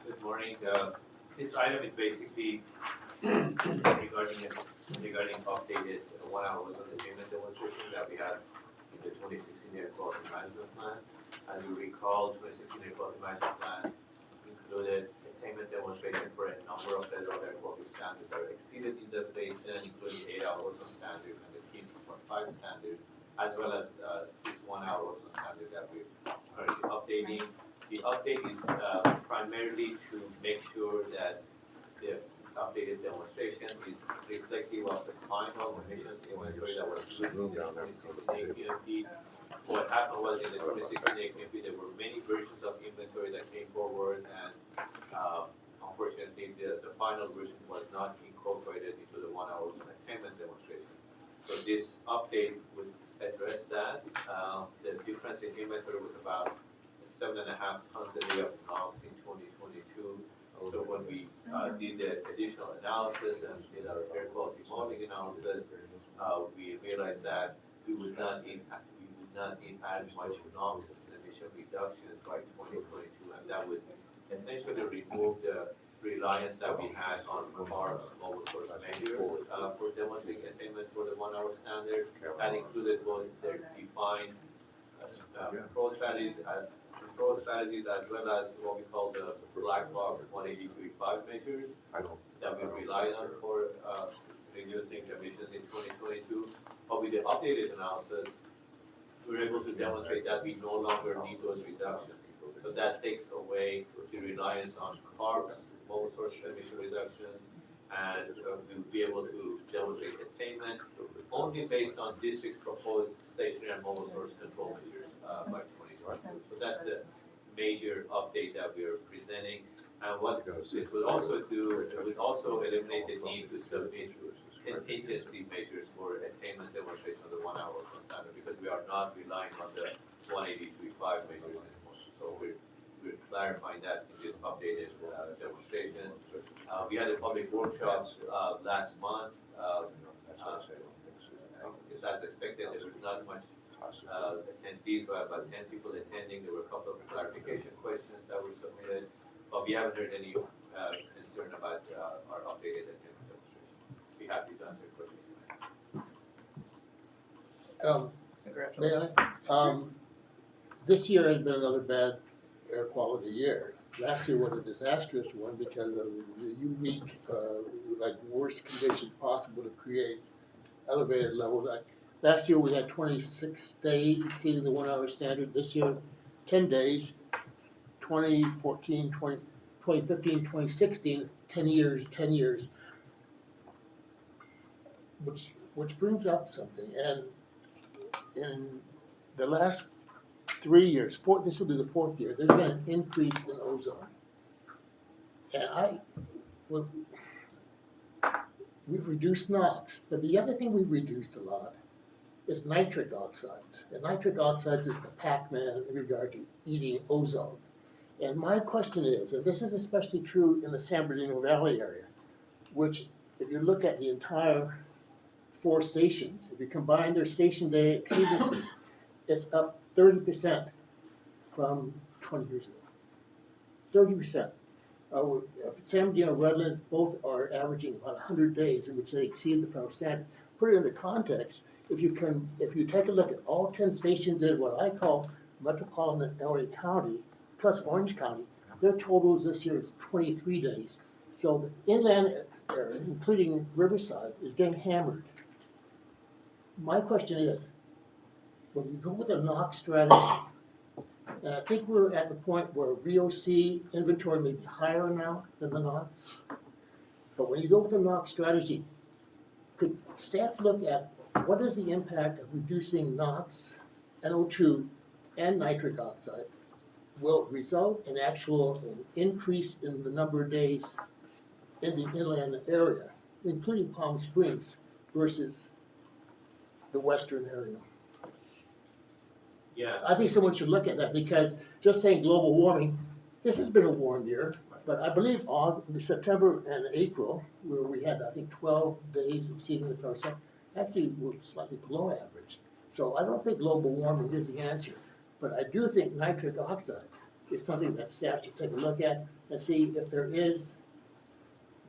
Good morning. This item is basically regarding updated 1-hour ozone attainment demonstration that we had in the 2016 Air Quality Management Plan. As you recall, 2016 Air Quality Management Plan included attainment demonstration for a number of federal air quality standards that were exceeded in the basin, including 8-hour ozone standards and the PM2.5 standards, as well as this 1-hour ozone standard that we're currently updating. The update is primarily to make sure that the updated demonstration is reflective of the final emissions inventory that was used in the 2016 AQMD. What happened was, in the 2016 AQMD, there were many versions of inventory that came forward, and unfortunately, the final version was not incorporated into the 1-hour attainment demonstration. So this update would address that. The difference in inventory was about 7.5 tons a day of NOx in 2022. So when we did the additional analysis and did our air quality modeling analysis, we realized that we would not need as much NOx emission reduction by 2022, and that would essentially remove the reliance that we had on CARB's mobile source measures for demonstrating attainment for the 1-hour standard. That included both their defined control strategies as well as what we call the black box 183.5 measures that we relied on for reducing emissions in 2022. But with the updated analysis, we were able to demonstrate that we no longer need those reductions. So that takes away the reliance on CARB's mobile source emission reductions, and we'll be able to demonstrate attainment only based on district's proposed stationary and mobile source control measures by 2022. So that's the major update that we are presenting. And what this will also do, it will also eliminate the need to submit contingency measures for attainment demonstration of the 1-hour standard, because we are not relying on the 183.5 measures anymore. So we're clarifying that in this updated demonstration. We had a public workshop last month. As expected, there was not much attendees, but about 10 people attending. There were a couple of clarification questions that were submitted, but we haven't heard any concern about our updated attainment demonstration. Be happy to answer questions. May I? This year has been another bad air quality year. Last year was a disastrous one because of the unique, worst conditions possible to create elevated levels. Last year we had 26 days exceeding the 1-hour standard. This year, 10 days, 2014, 2015, 2016, 10 years. Which brings up something. And in the last 3 years, this will be the 4th year, there's been an increase in ozone. And we've reduced NOx, but the other thing we've reduced a lot is nitric oxides. And nitric oxides is the Pac-Man in regard to eating ozone. And my question is, and this is especially true in the San Bernardino Valley area, which if you look at the entire 4 stations, if you combine their station day exceedances, it's up 30% from 20 years ago. 30%. San Bernardino and Redlands both are averaging about 100 days in which they exceed the federal standard. Put it into context, if you take a look at all 10 stations in what I call metropolitan LA County, plus Orange County, their totals this year is 23 days. So the inland area, including Riverside, is getting hammered. My question is, when you go with a NOx strategy, and I think we're at the point where VOC inventory may be higher now than the NOx, but when you go with a NOx strategy, could staff look at what is the impact of reducing NOx, NO2, and nitric oxide? Will it result in an increase in the number of days in the inland area, including Palm Springs, versus the western area? Yeah. I think someone should look at that, because just saying global warming, this has been a warm year, but I believe September and April, where we had, I think, 12 days exceeding the first, actually were slightly below average. So I don't think global warming is the answer, but I do think nitric oxide is something that staff should take a look at and see if there is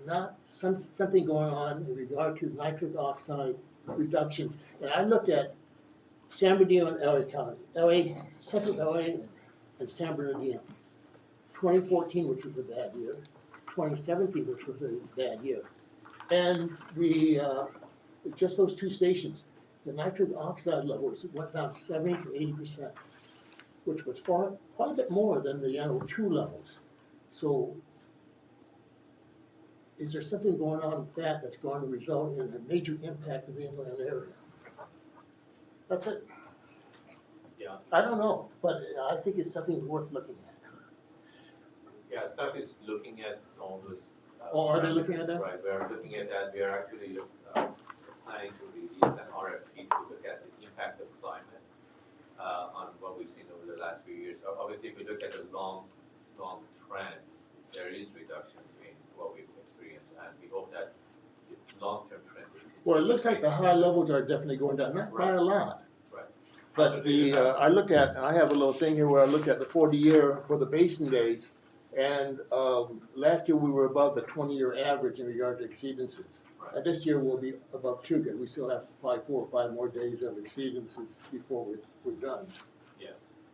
not something going on in regard to nitric oxide reductions. And I looked at San Bernardino and LA, Central LA and San Bernardino. 2014, which was a bad year, 2017, which was a bad year. And just those two stations, the nitric oxide levels went down 70 to 80%, which was quite a bit more than the NO2 levels. So is there something going on with that that's going to result in a major impact of the inland area? That's it. Yeah. I don't know, but I think it's something worth looking at. Yeah, staff is looking at some of those. Oh, are they looking at that? Right, we are looking at that. We are actually planning to release an RFP to look at the impact of climate on what we've seen over the last few years. Obviously, if we look at the long trend, there is reductions in what we've experienced, and we hope that the long-term trend will continue. Well, it looks like the high levels are definitely going down, not by a lot. Right. But I have a little thing here where I look at the 40-year for the basin days, and last year we were above the 20-year average in regard to exceedances. Right. And this year we'll be above 2, because we still have probably 4 or 5 more days of exceedances before we're done. Yeah,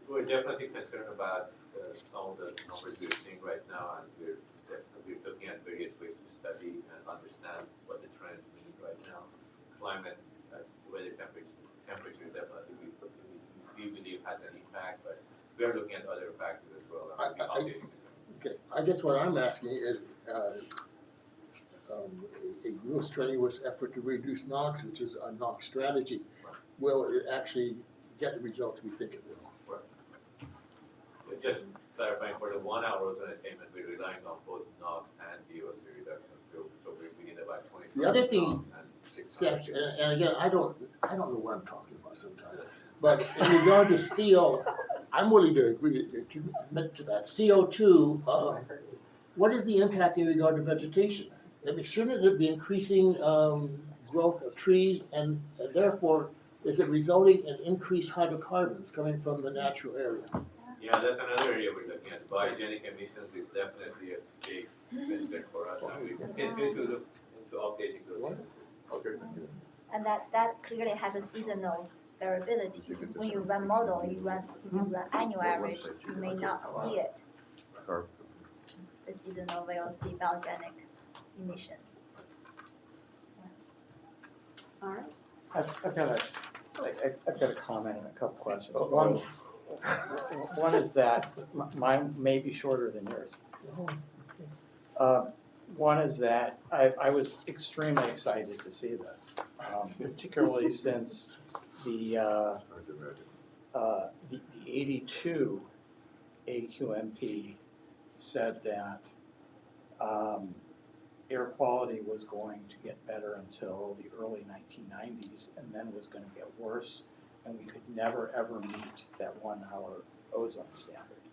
we're definitely concerned about some of the numbers we're seeing right now, and we're looking at various ways to study and understand what the trends mean right now. Climate, weather temperature definitely we believe has an impact, but we are looking at other factors as well. Okay, I guess what I'm asking is a real strenuous effort to reduce NOx, which is a NOx strategy. Right. Will it actually get the results we think it will? Right. Just clarifying, for the 1 hour ozone attainment, we're relying on both NOx and VOC reductions, so we need about 20. The other thing, Steph, and again, I don't know what I'm talking about sometimes, but in regard to CO, I'm willing to agree to admit to that. CO2, what is the impact in regard to vegetation? I mean, shouldn't it be increasing growth of trees, and therefore is it resulting in increased hydrocarbons coming from the natural area? Yeah, that's another area we're looking at. Biogenic emissions is definitely a big concern for us, and we continue to look into updating those. Okay. And that clearly has a seasonal variability. When you run model, if you run annual average, you may not see it. The seasonal VOC biogenic emissions. All right. I've got a comment and a couple questions. One is that mine may be shorter than yours. One is that I was extremely excited to see this, particularly since the 82 AQMP said that air quality was going to get better until the early 1990s, and then was going to get worse, and we could never ever meet that 1 hour ozone standard.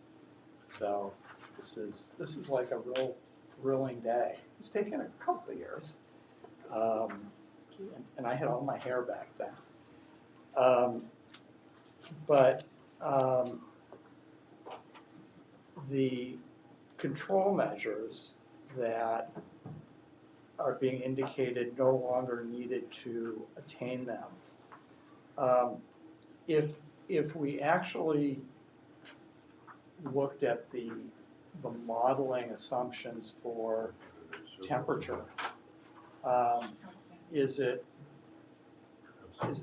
So this is like a real thrilling day. It's taken a couple of years, and I had all my hair back then. But the control measures that are being indicated no longer needed to attain them If we actually looked at the modeling assumptions for temperature, is it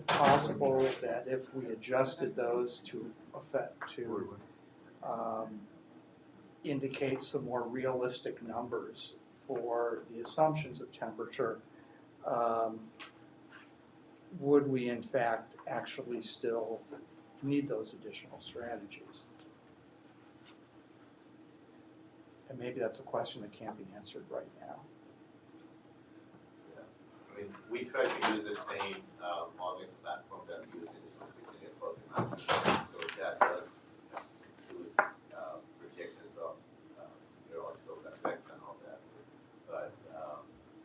possible that if we adjusted those to indicate some more realistic numbers for the assumptions of temperature, would we in fact actually still need those additional strategies? And maybe that's a question that can't be answered right now. I mean, we try to use the same modeling platform that we use in the 2016 program. So that does include projections of neurological effects and all that.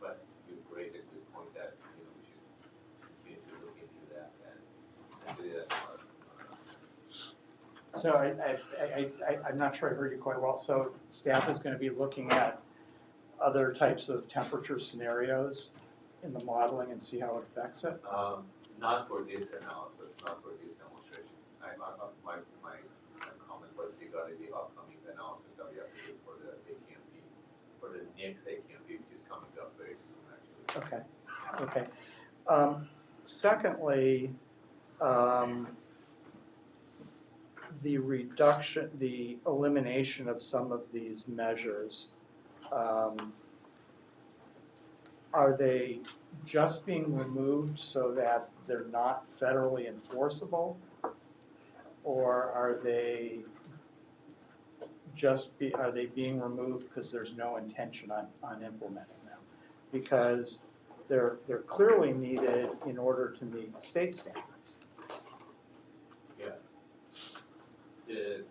But you raise a good point that we should continue to look into that and consider that part. So I'm not sure I heard you quite well. So staff is going to be looking at other types of temperature scenarios in the modeling and see how it affects it? Not for this analysis, not for this demonstration. My comment was regarding the upcoming analysis that we have to do for the AQMD, for the next AQMD, which is coming up very soon, actually. Okay. Secondly, the elimination of some of these measures, are they just being removed so that they're not federally enforceable? Or are they being removed because there's no intention on implementing them? Because they're clearly needed in order to meet state standards. Yeah. The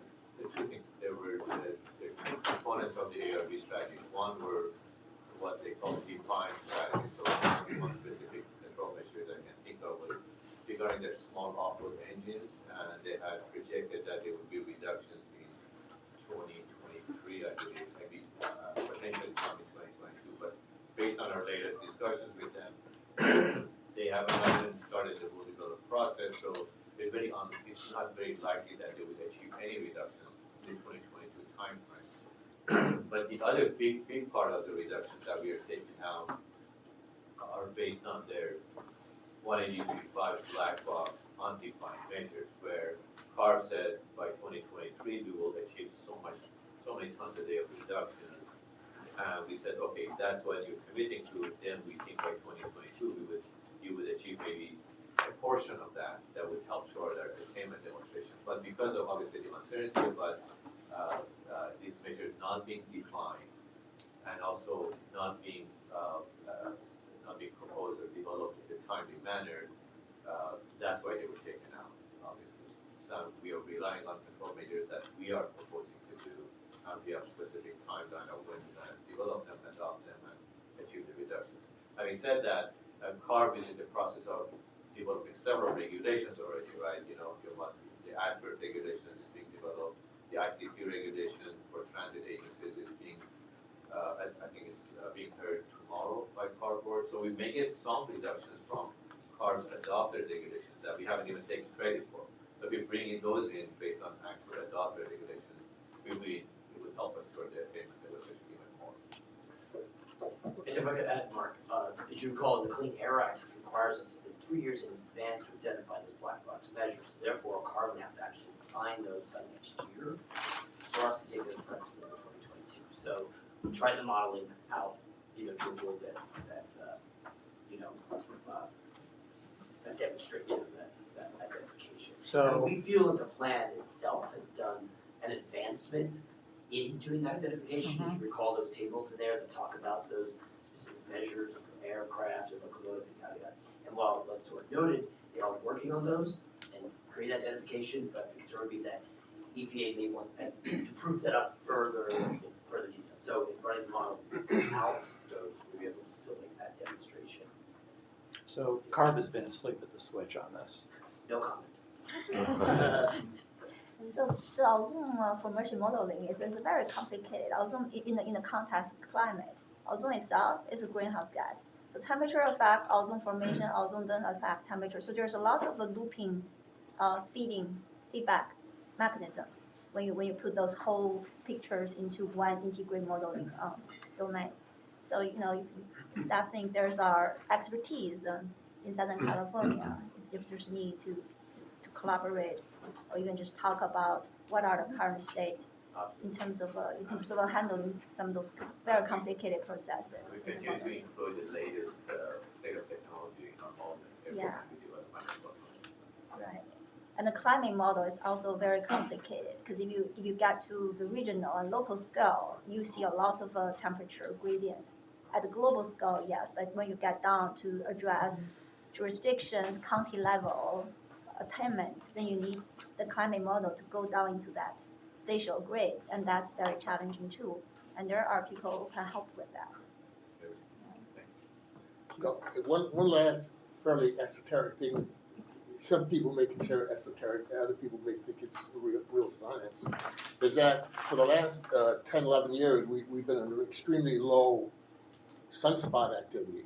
two things, there were the two components of the ARB strategy. One were what they call defined strategies, so one specific control measure that I can think of was regarding their small off-road engines, and they had projected that there would be reductions in 2023, I believe, maybe potentially some in 2022, but based on our latest discussions with them, they haven't even started the full development process, so it's not very likely that they would achieve any reductions in the 2022 timeframe. But the other big part of the reductions that we are taking out are based on their 180.5 black box undefined measures, where CARB said by 2023 we will achieve so many tons a day of reductions. We said, okay, if that's what you're committing to, then we think by 2022 you would achieve maybe a portion of that would help toward our attainment demonstration. But because of obviously the uncertainty about these measures not being defined and also not being proposed or developed in a timely manner, that's why they were taken out, obviously. So we are relying on control measures that we are proposing to do, and we have specific timeline of when we're going to develop them, adopt them, and achieve the reductions. Having said that, CARB is in the process of developing several regulations already, right? You know, the ADVERT regulations is being developed, the ICP regulation for transit agencies is being, I think it's being heard tomorrow by CARB board. So we may get some reductions from CARB's adopted regulations that we haven't even taken credit for. So if we're bringing those in based on actual adopted regulations, it would help us toward the attainment negotiation even more. And if I could add, Mark, as you recall, the Clean Air Act requires us 3 years in advance to identify those black box measures. Therefore, CARB would have to actually define those by next year for us to take those credits in 2022. So we tried the modeling out, to avoid that demonstrate, that identification. So we feel that the plan itself has done an advancement in doing that identification. As you recall, those tables in there that talk about those specific measures of aircraft or locomotive and yada yada. And while that's sort of noted, they are working on those and create identification, but the concern would be that EPA may want to proof that up further in further detail. So in running the model out those, we'll be able to still make that demonstration. So CARB has been asleep at the switch on this. No comment. So ozone formation modeling is very complicated. Ozone in the context of climate. Ozone itself is a greenhouse gas. So temperature affect ozone formation, ozone then affect temperature. So there's a lot of looping, feedback mechanisms when you put those whole pictures into one integrated modeling domain. So if staff think there's our expertise in Southern California, if there's need to collaborate, or even just talk about what are the current state in terms of handling some of those very complicated processes. We continue to include the latest state of technology in our model. Yeah. Right. And the climate model is also very complicated because if you get to the regional and local scale, you see a lot of temperature gradients. At the global scale, yes, but when you get down to address jurisdictions, county level attainment, then you need the climate model to go down into that spatial grid, and that's very challenging too. And there are people who can help with that. No, one last fairly esoteric thing. Some people may consider esoteric, other people may think it's real science. Is that for the last 10, 11 years, we've been under extremely low sunspot activity.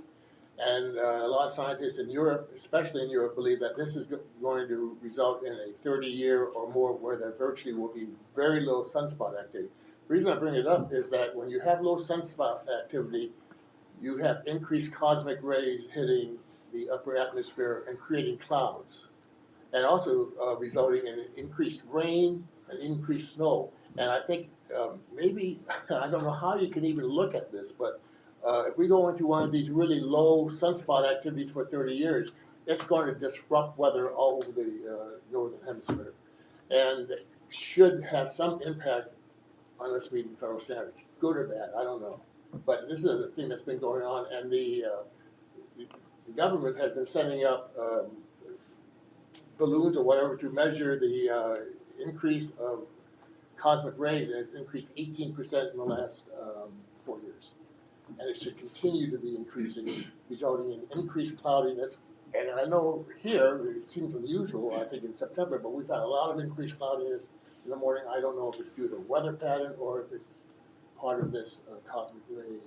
And a lot of scientists in Europe, especially in Europe, believe that this is going to result in a 30-year or more where there virtually will be very low sunspot activity. The reason I bring it up is that when you have low sunspot activity, you have increased cosmic rays hitting the upper atmosphere and creating clouds, and also resulting in increased rain and increased snow. And I think maybe, I don't know how you can even look at this, but if we go into one of these really low sunspot activities for 30 years, it's going to disrupt weather all over the northern hemisphere, and should have some impact on us meeting federal standards, good or bad, I don't know. But this is a thing that's been going on, and the government has been setting up balloons or whatever to measure the increase of cosmic rays, and it's increased 18% in the last 4 years. And it should continue to be increasing, resulting in increased cloudiness. And I know here, it seems unusual, I think in September, but we've had a lot of increased cloudiness in the morning. I don't know if it's due to the weather pattern or if it's part of this cosmic ray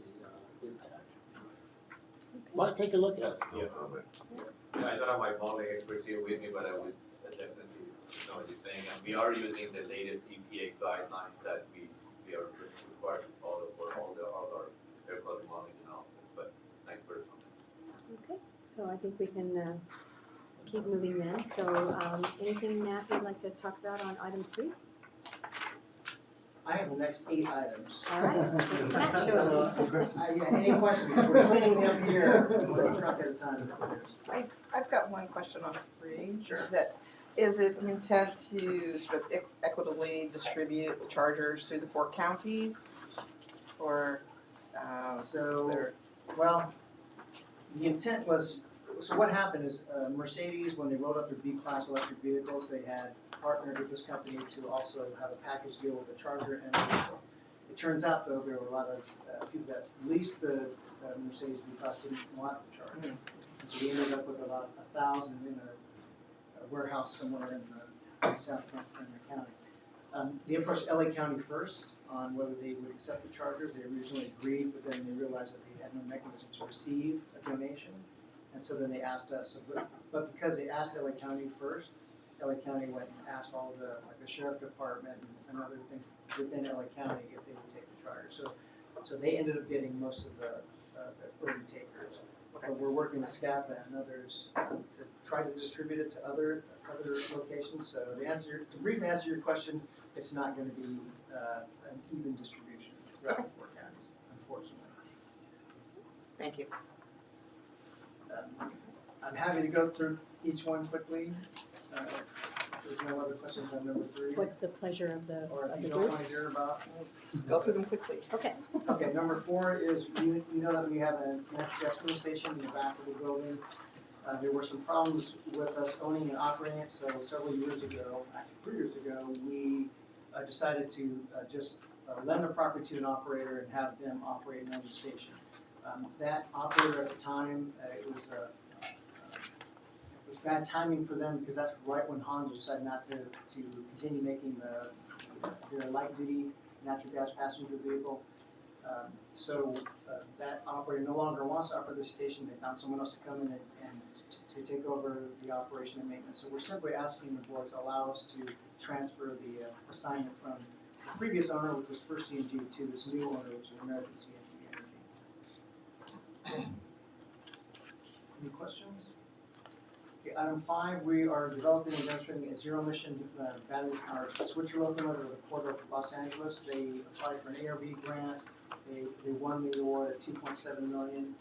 impact. Might take a look at it. Yeah. I don't have my modeling experts here with me, but I would definitely know what you're saying. And we are using the latest EPA guidelines that we are required to follow for all our air quality modeling analysis. But thanks for the comment. Okay, so I think we can keep moving then. So anything, Nat, you'd like to talk about on item 3? I have the next 8 items. All right, let's Matt show Yeah, any questions? We're cleaning up here, one truck at a time. I've got one question on 3. Sure. That, is it the intent to sort of equitably distribute the chargers through the 4 counties? Or Well, the intent was, so what happened is Mercedes, when they rolled out their B-Class electric vehicles, they had partnered with this company to also have a package deal with the charger and the vehicle. It turns out, though, there were a lot of people that leased the Mercedes B-Class didn't want the charger. And so we ended up with about 1,000 in a warehouse somewhere in South California County. They approached LA County first on whether they would accept the chargers. They originally agreed, but then they realized that they had no mechanism to receive a donation. And so then they asked us, but because they asked LA County first, LA County went and asked all the, like the sheriff department and other things within LA County if they would take the charter. So they ended up getting most of the early takers. But we're working with SCAQMD and others to try to distribute it to other locations. So to briefly answer your question, it's not going to be an even distribution throughout the 4 counties, unfortunately. Thank you. I'm happy to go through each one quickly. There's no other questions on number 3. What's the pleasure of the Or if you group? don't want to hear about. Go through them quickly. Okay. Okay, number 4 is, you know that we have a natural gas fuel station in the back of the building. There were some problems with us owning and operating it, so several years ago, actually 3 years ago, we decided to just lend the property to an operator and have them operate and own the station. That operator at the time, it was bad timing for them because that's right when Honda decided not to continue making their light duty natural gas passenger vehicle. So that operator no longer wants to operate the station, they found someone else to come in and to take over the operation and maintenance. So we're simply asking the board to allow us to transfer the assignment from the previous owner, which was First CNG, to this new owner, which is American CNG Energy. Any questions? Okay, item 5, we are developing and demonstrating a zero-emission battery-powered switcher locomotive with a corridor for Los Angeles. They applied for an ARB grant. They won the award at $2.7 million,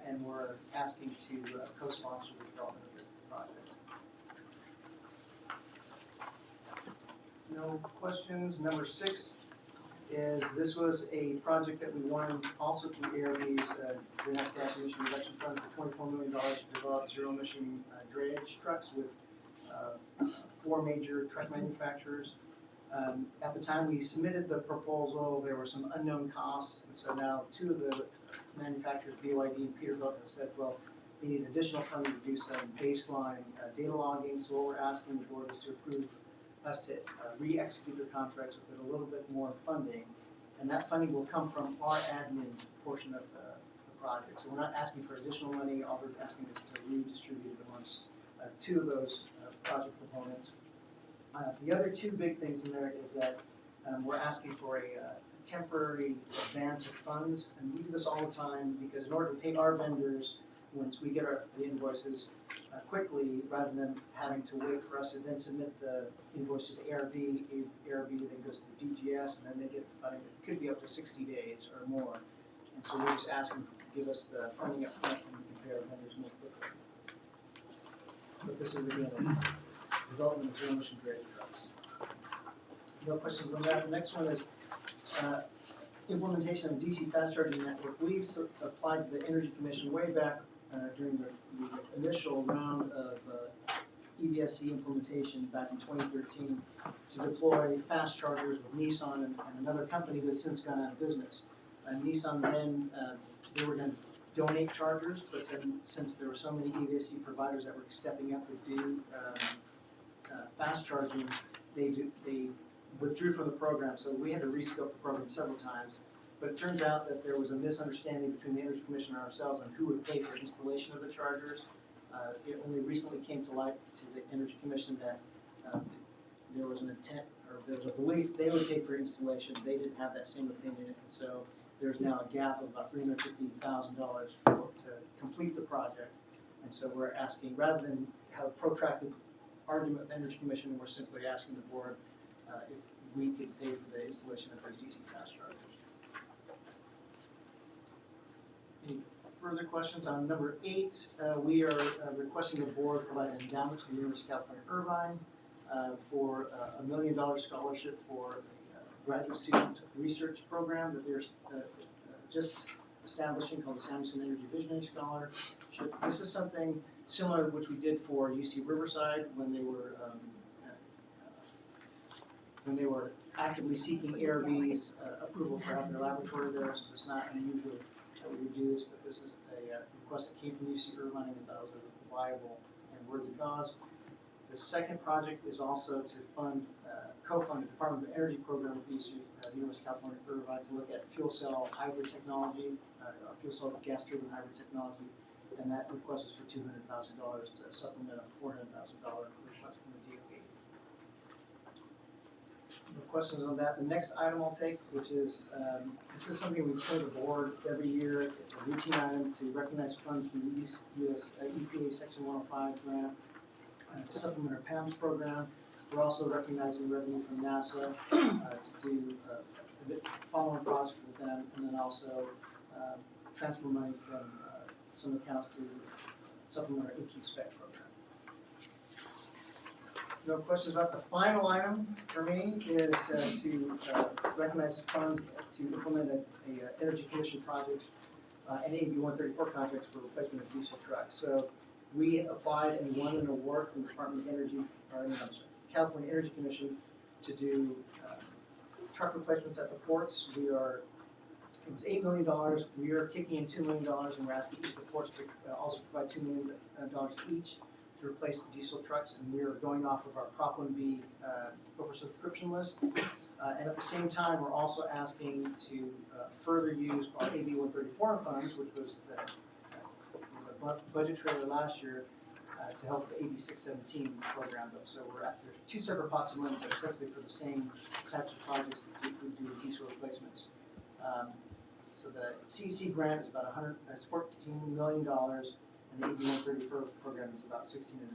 and we're asking to co-sponsor the development of the project. No questions. Number 6 is this was a project that we won also through ARB's Greenhouse Gas Emission Reduction Fund for $24 million to develop zero-emission drayage trucks with 4 major truck manufacturers. At the time we submitted the proposal, there were some unknown costs, and so now 2 of the manufacturers, BYD and Peterbilt, have said, well, they need additional funding to do some baseline data logging. So what we're asking the board is to approve us to re-execute their contracts with a little bit more funding, and that funding will come from our admin portion of the project. So we're not asking for additional money, all we're asking is to redistribute it amongst 2 of those project components. The other 2 big things in there is that we're asking for a temporary advance of funds, and we do this all the time because in order to pay our vendors, once we get the invoices quickly, rather than having to wait for us to then submit the invoice to the ARB, ARB then goes to the DGS, and then they get the funding. It could be up to 60 days or more. And so we're just asking to give us the funding up front and we can pay our vendors more quickly. But this is again a development of zero-emission drayage trucks. No questions on that. The next one is implementation of DC fast charging network. We applied to the Energy Commission way back during the initial round of EVSE implementation back in 2013 to deploy fast chargers with Nissan and another company who has since gone out of business. Nissan then, they were going to donate chargers, but then since there were so many EVSE providers that were stepping up to do fast charging, they withdrew from the program. So we had to rescope the program several times. But it turns out that there was a misunderstanding between the Energy Commission and ourselves on who would pay for installation of the chargers. It only recently came to light to the Energy Commission that there was an intent, or there was a belief they would pay for installation. They didn't have that same opinion, and so there's now a gap of about $350,000 to complete the project. And so we're asking, rather than have a protracted argument with the Energy Commission, we're simply asking the board if we could pay for the installation of those DC fast chargers. Any further questions on number 8? We are requesting the board provide an endowment to the University of California, Irvine for a $1 million scholarship for a graduate student research program that they're just establishing called the Samuelson Energy Visionary Scholarship. This is something similar to which we did for UC Riverside when they were actively seeking ARB's approval for having their laboratory there. So it's not unusual that we would do this, but this is a request that came from UC Irvine, and we thought it was a viable and worthy cause. The second project is also to co-fund the Department of Energy program with the University of California, Irvine to look at fuel cell hybrid technology, fuel cell gas turbine hybrid technology, and that request is for $200,000 to supplement a $400,000 request from the DOE. No questions on that. The next item I'll take, which is, this is something we pay the board every year. It's a routine item to recognize funds from the US EPA Section 105 grant to supplement our PAMS program. We're also recognizing revenue from NASA to do following projects with them, and then also transfer money from some accounts to supplement our EQ spec program. No questions about the final item for me is to recognize funds to implement a Energy Commission project and AB 134 contracts for replacement of diesel trucks. So we applied and won an award from the Department of Energy, California Energy Commission to do truck replacements at the ports. It was $8 million. We are kicking in $2 million, and we're asking each of the ports to also provide $2 million each. to replace diesel trucks, and we are going off of our Prop 1B over-subscription list. And at the same time, we're also asking to further use our AB 134 funds, which was the budget trailer last year, to help the AB 617 program. So there's two separate pots of money, but essentially for the same types of projects that we do diesel replacements. So the CEC grant is about it's $14 million, and the AB 134 program is about $16.5 million.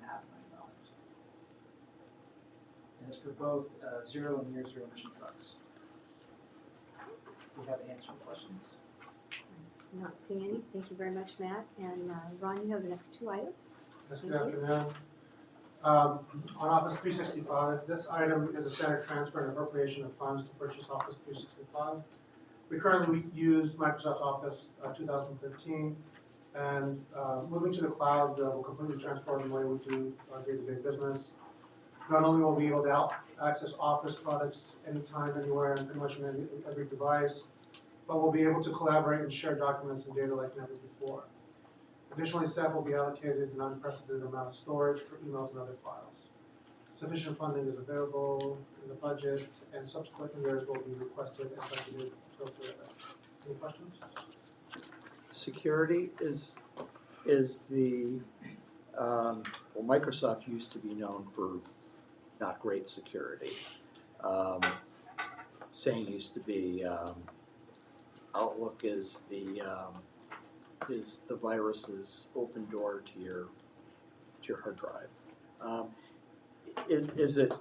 And it's for both zero and near zero emission trucks. We have answered questions. Not seeing any. Thank you very much, Matt. And Ron, you have the next two items. Yes, Thank good you. afternoon. On Office 365, this item is a standard transfer and appropriation of funds to purchase Office 365. We currently use Microsoft Office 2015, and moving to the cloud will completely transform the way we do our day-to-day business. Not only will we be able to access Office products anytime, anywhere, and pretty much on every device, but we'll be able to collaborate and share documents and data like never before. Additionally, staff will be allocated an unprecedented amount of storage for emails and other files. Sufficient funding is available in the budget, and subsequent years will be requested and budgeted appropriately. Any questions? Security is the, well, Microsoft used to be known for not great security. Saying used to be Outlook is the virus's open door to your hard drive. Is it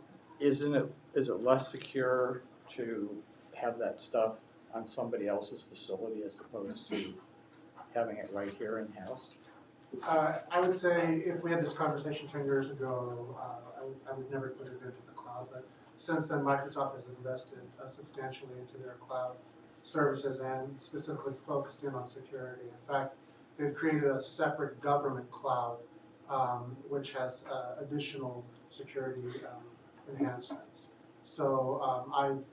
less secure to have that stuff on somebody else's facility as opposed to having it right here in house? I would say if we had this conversation 10 years ago, I would never put it into the cloud, but since then Microsoft has invested substantially into their cloud services and specifically focused in on security. In fact, they've created a separate government cloud which has additional security enhancements. So I've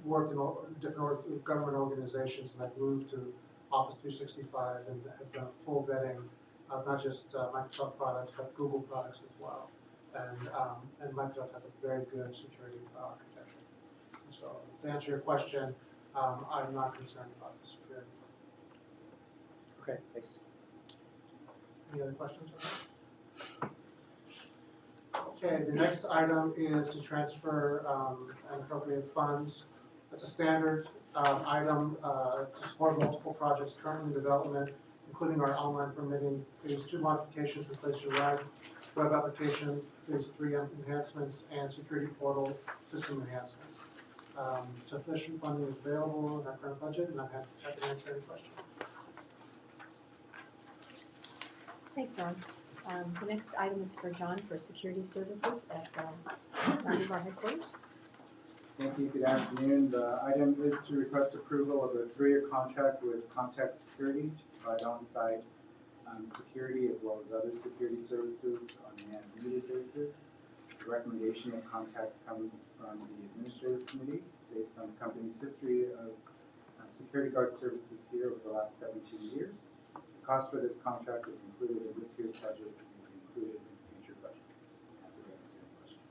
worked in different government organizations, and I've moved to Office 365 and have done full vetting of not just Microsoft products, but Google products as well. And Microsoft has a very good security architecture. So to answer your question, I'm not concerned about the security. Okay, thanks. Any other questions? Okay, the next item is to transfer and appropriate funds. It's a standard item to support multiple projects currently in development, including our online permitting, phase 2 modifications, replace your web application, phase 3 enhancements, and security portal system enhancements. Sufficient funding is available in our current budget, and I'm happy to answer any questions. Thanks, Ron. The next item is for John for security services at one of our headquarters. Thank you. Good afternoon. The item is to request approval of a 3-year contract with Contact Security to provide on-site security as well as other security services on an as-needed basis. The recommendation of Contact comes from the Administrative Committee based on the company's history of security guard services here over the last 17 years. The cost for this contract is included in this year's budget and will be included in future budgets. Happy to answer any questions.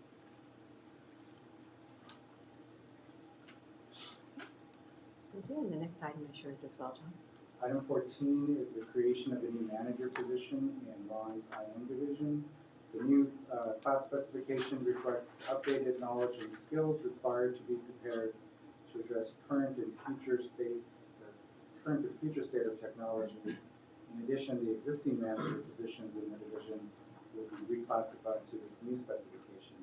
Thank you. And the next item is yours as well, John. Item 14 is the creation of a new manager position in Ron's IM division. The new class specification reflects updated knowledge and skills required to be prepared to address current and future state of technology. In addition, the existing manager positions in the division will be reclassified to this new specification.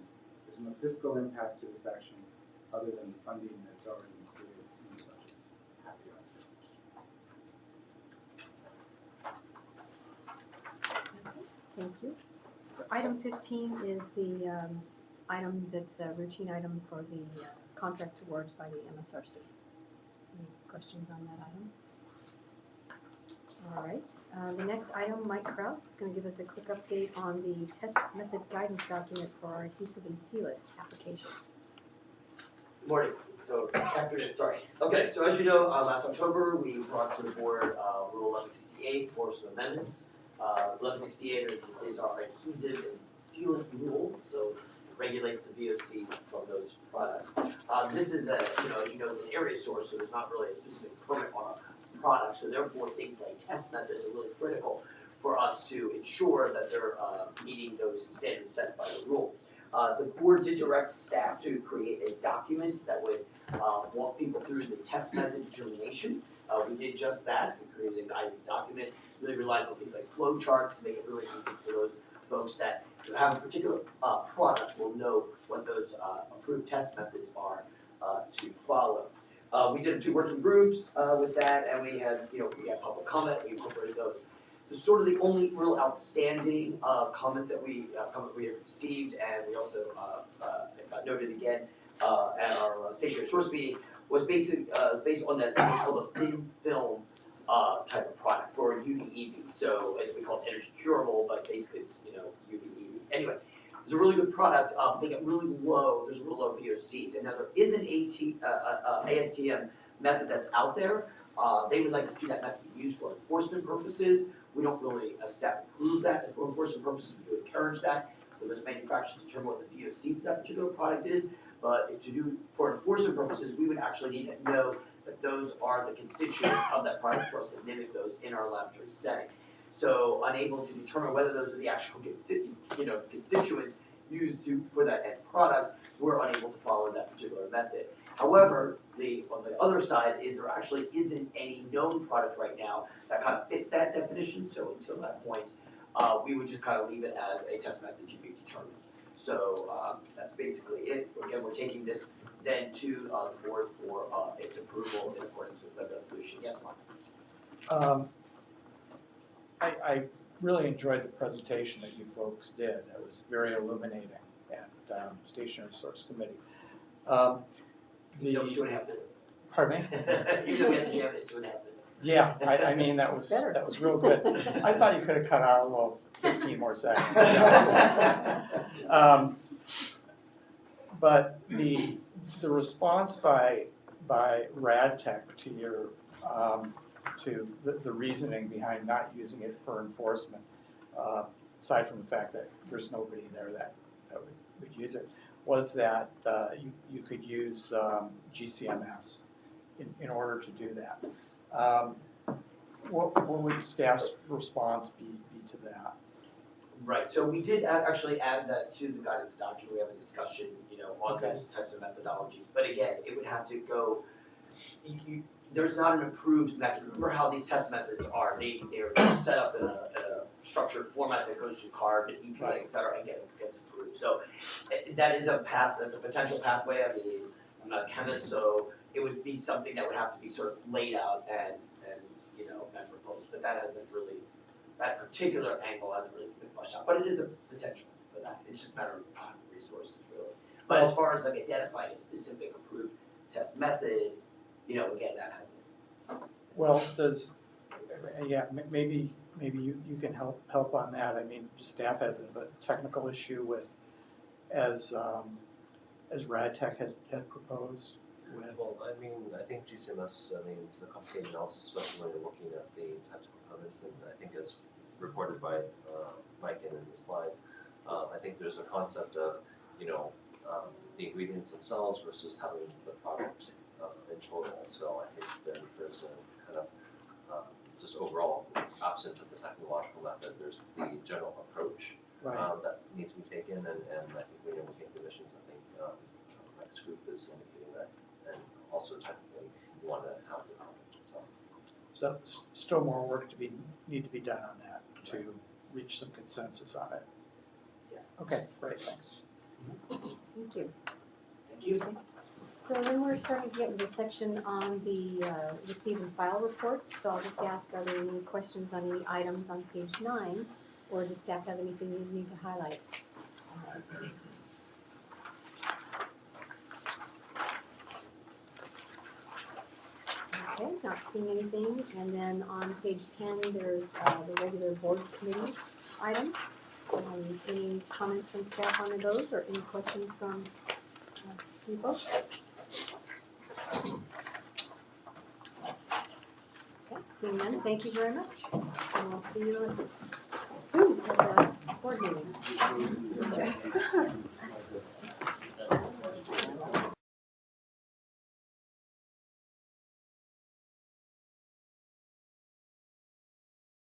There's no fiscal impact to this action other than the funding that's already included in the budget. Happy to answer questions. Thank you. So item 15 is the item that's a routine item for the contract awards by the MSRC. Any questions on that item? All right. The next item, Mike Kraus is going to give us a quick update on the test method guidance document for our adhesive and sealant applications. Morning. So, afternoon, sorry. Okay, so as you know, last October, we brought to the board Rule 1168 for some amendments. 1168 is our adhesive and sealant rule, so it regulates the VOCs from those products. This is a, you know, as you know, it's an area source, so there's not really a specific permit on a product, so therefore things like test methods are really critical for us to ensure that they're meeting those standards set by the rule. The board did direct staff to create a document that would walk people through the test method determination. We did just that. We created a guidance document, really relies on things like flow charts to make it really easy for those folks that have a particular product will know what those approved test methods are to follow. We did 2 working groups with that, and we had, you know, we had public comment, we incorporated those. Sort of the only real outstanding comments that we have received, and we also got noted again at our stationary source meeting, was based on that what's called a thin film type of product for UV-EV. So we call it energy curable, but basically it's, you know, UV-EV. Anyway, it's a really good product. They get really low. There's real low VOCs, and now there is an ASTM method that's out there. They would like to see that method be used for enforcement purposes. We don't really, as staff, approve that. For enforcement purposes, we do encourage that for those manufacturers to determine what the VOC for that particular product is. But to do for enforcement purposes, we would actually need to know that those are the constituents of that product for us to mimic those in our laboratory setting. So unable to determine whether those are the actual constituents used for that end product, we're unable to follow that particular method. However, on the other side is there actually isn't any known product right now that kind of fits that definition. So until that point, we would just kind of leave it as a test method to be determined. So that's basically it. Again, we're taking this then to the board for its approval in accordance with the resolution. Yes, Mark? I really enjoyed the presentation that you folks did. It was very illuminating at Stationary Source Committee. You know, 2.5 minutes. Pardon me? You know, we had to jam it in 2.5 minutes. Yeah, I mean, that was real good. I thought you could have cut out a little 15 more seconds. But the response by RadTech to your to the reasoning behind not using it for enforcement, aside from the fact that there's nobody there that would use it, was that you could use GCMS in order to do that. What would staff's response be to that? Right, so we did actually add that to the guidance document. We have a discussion, you know, on those types of methodologies. But again, it would have to go, there's not an approved method. Remember how these test methods are. They're set up in a structured format that goes through CARB and EPA, et cetera, and gets approved. So that is a path, that's a potential pathway. I mean, I'm not a chemist, so it would be something that would have to be sort of laid out and you know, and proposed. But that hasn't really, that particular angle hasn't really been fleshed out. But it is a potential for that. It's just a matter of time and resources, really. But as far as like identifying a specific approved test method, you know, again, that hasn't. Well, maybe you can help on that. I mean, staff has a technical issue with, as RadTech had proposed. Well, I mean, I think GCMS, I mean, it's a complicated analysis, especially when you're looking at the types of components, and I think as reported by Mike in the slides, I think there's a concept of, you know, the ingredients themselves versus having the product in total. So I think then there's a kind of just overall absent of the technological method, there's the general approach that needs to be taken, and I think when you're looking at emissions, I think Mike's group is indicating that, and also technically you want to have the product itself. So still more work need to be done on that to reach some consensus on it. Yeah. Okay, great, thanks. Thank you. Thank you. So then we're starting to get into the section on the receive and file reports. So I'll just ask, are there any questions on any items on page 9? Or does staff have anything you need to highlight? Okay, not seeing anything. And then on page 10, there's the regular board committee items. Any comments from staff on those, or any questions from you folks? Okay, seeing none, thank you very much. And we'll see you soon at the board meeting.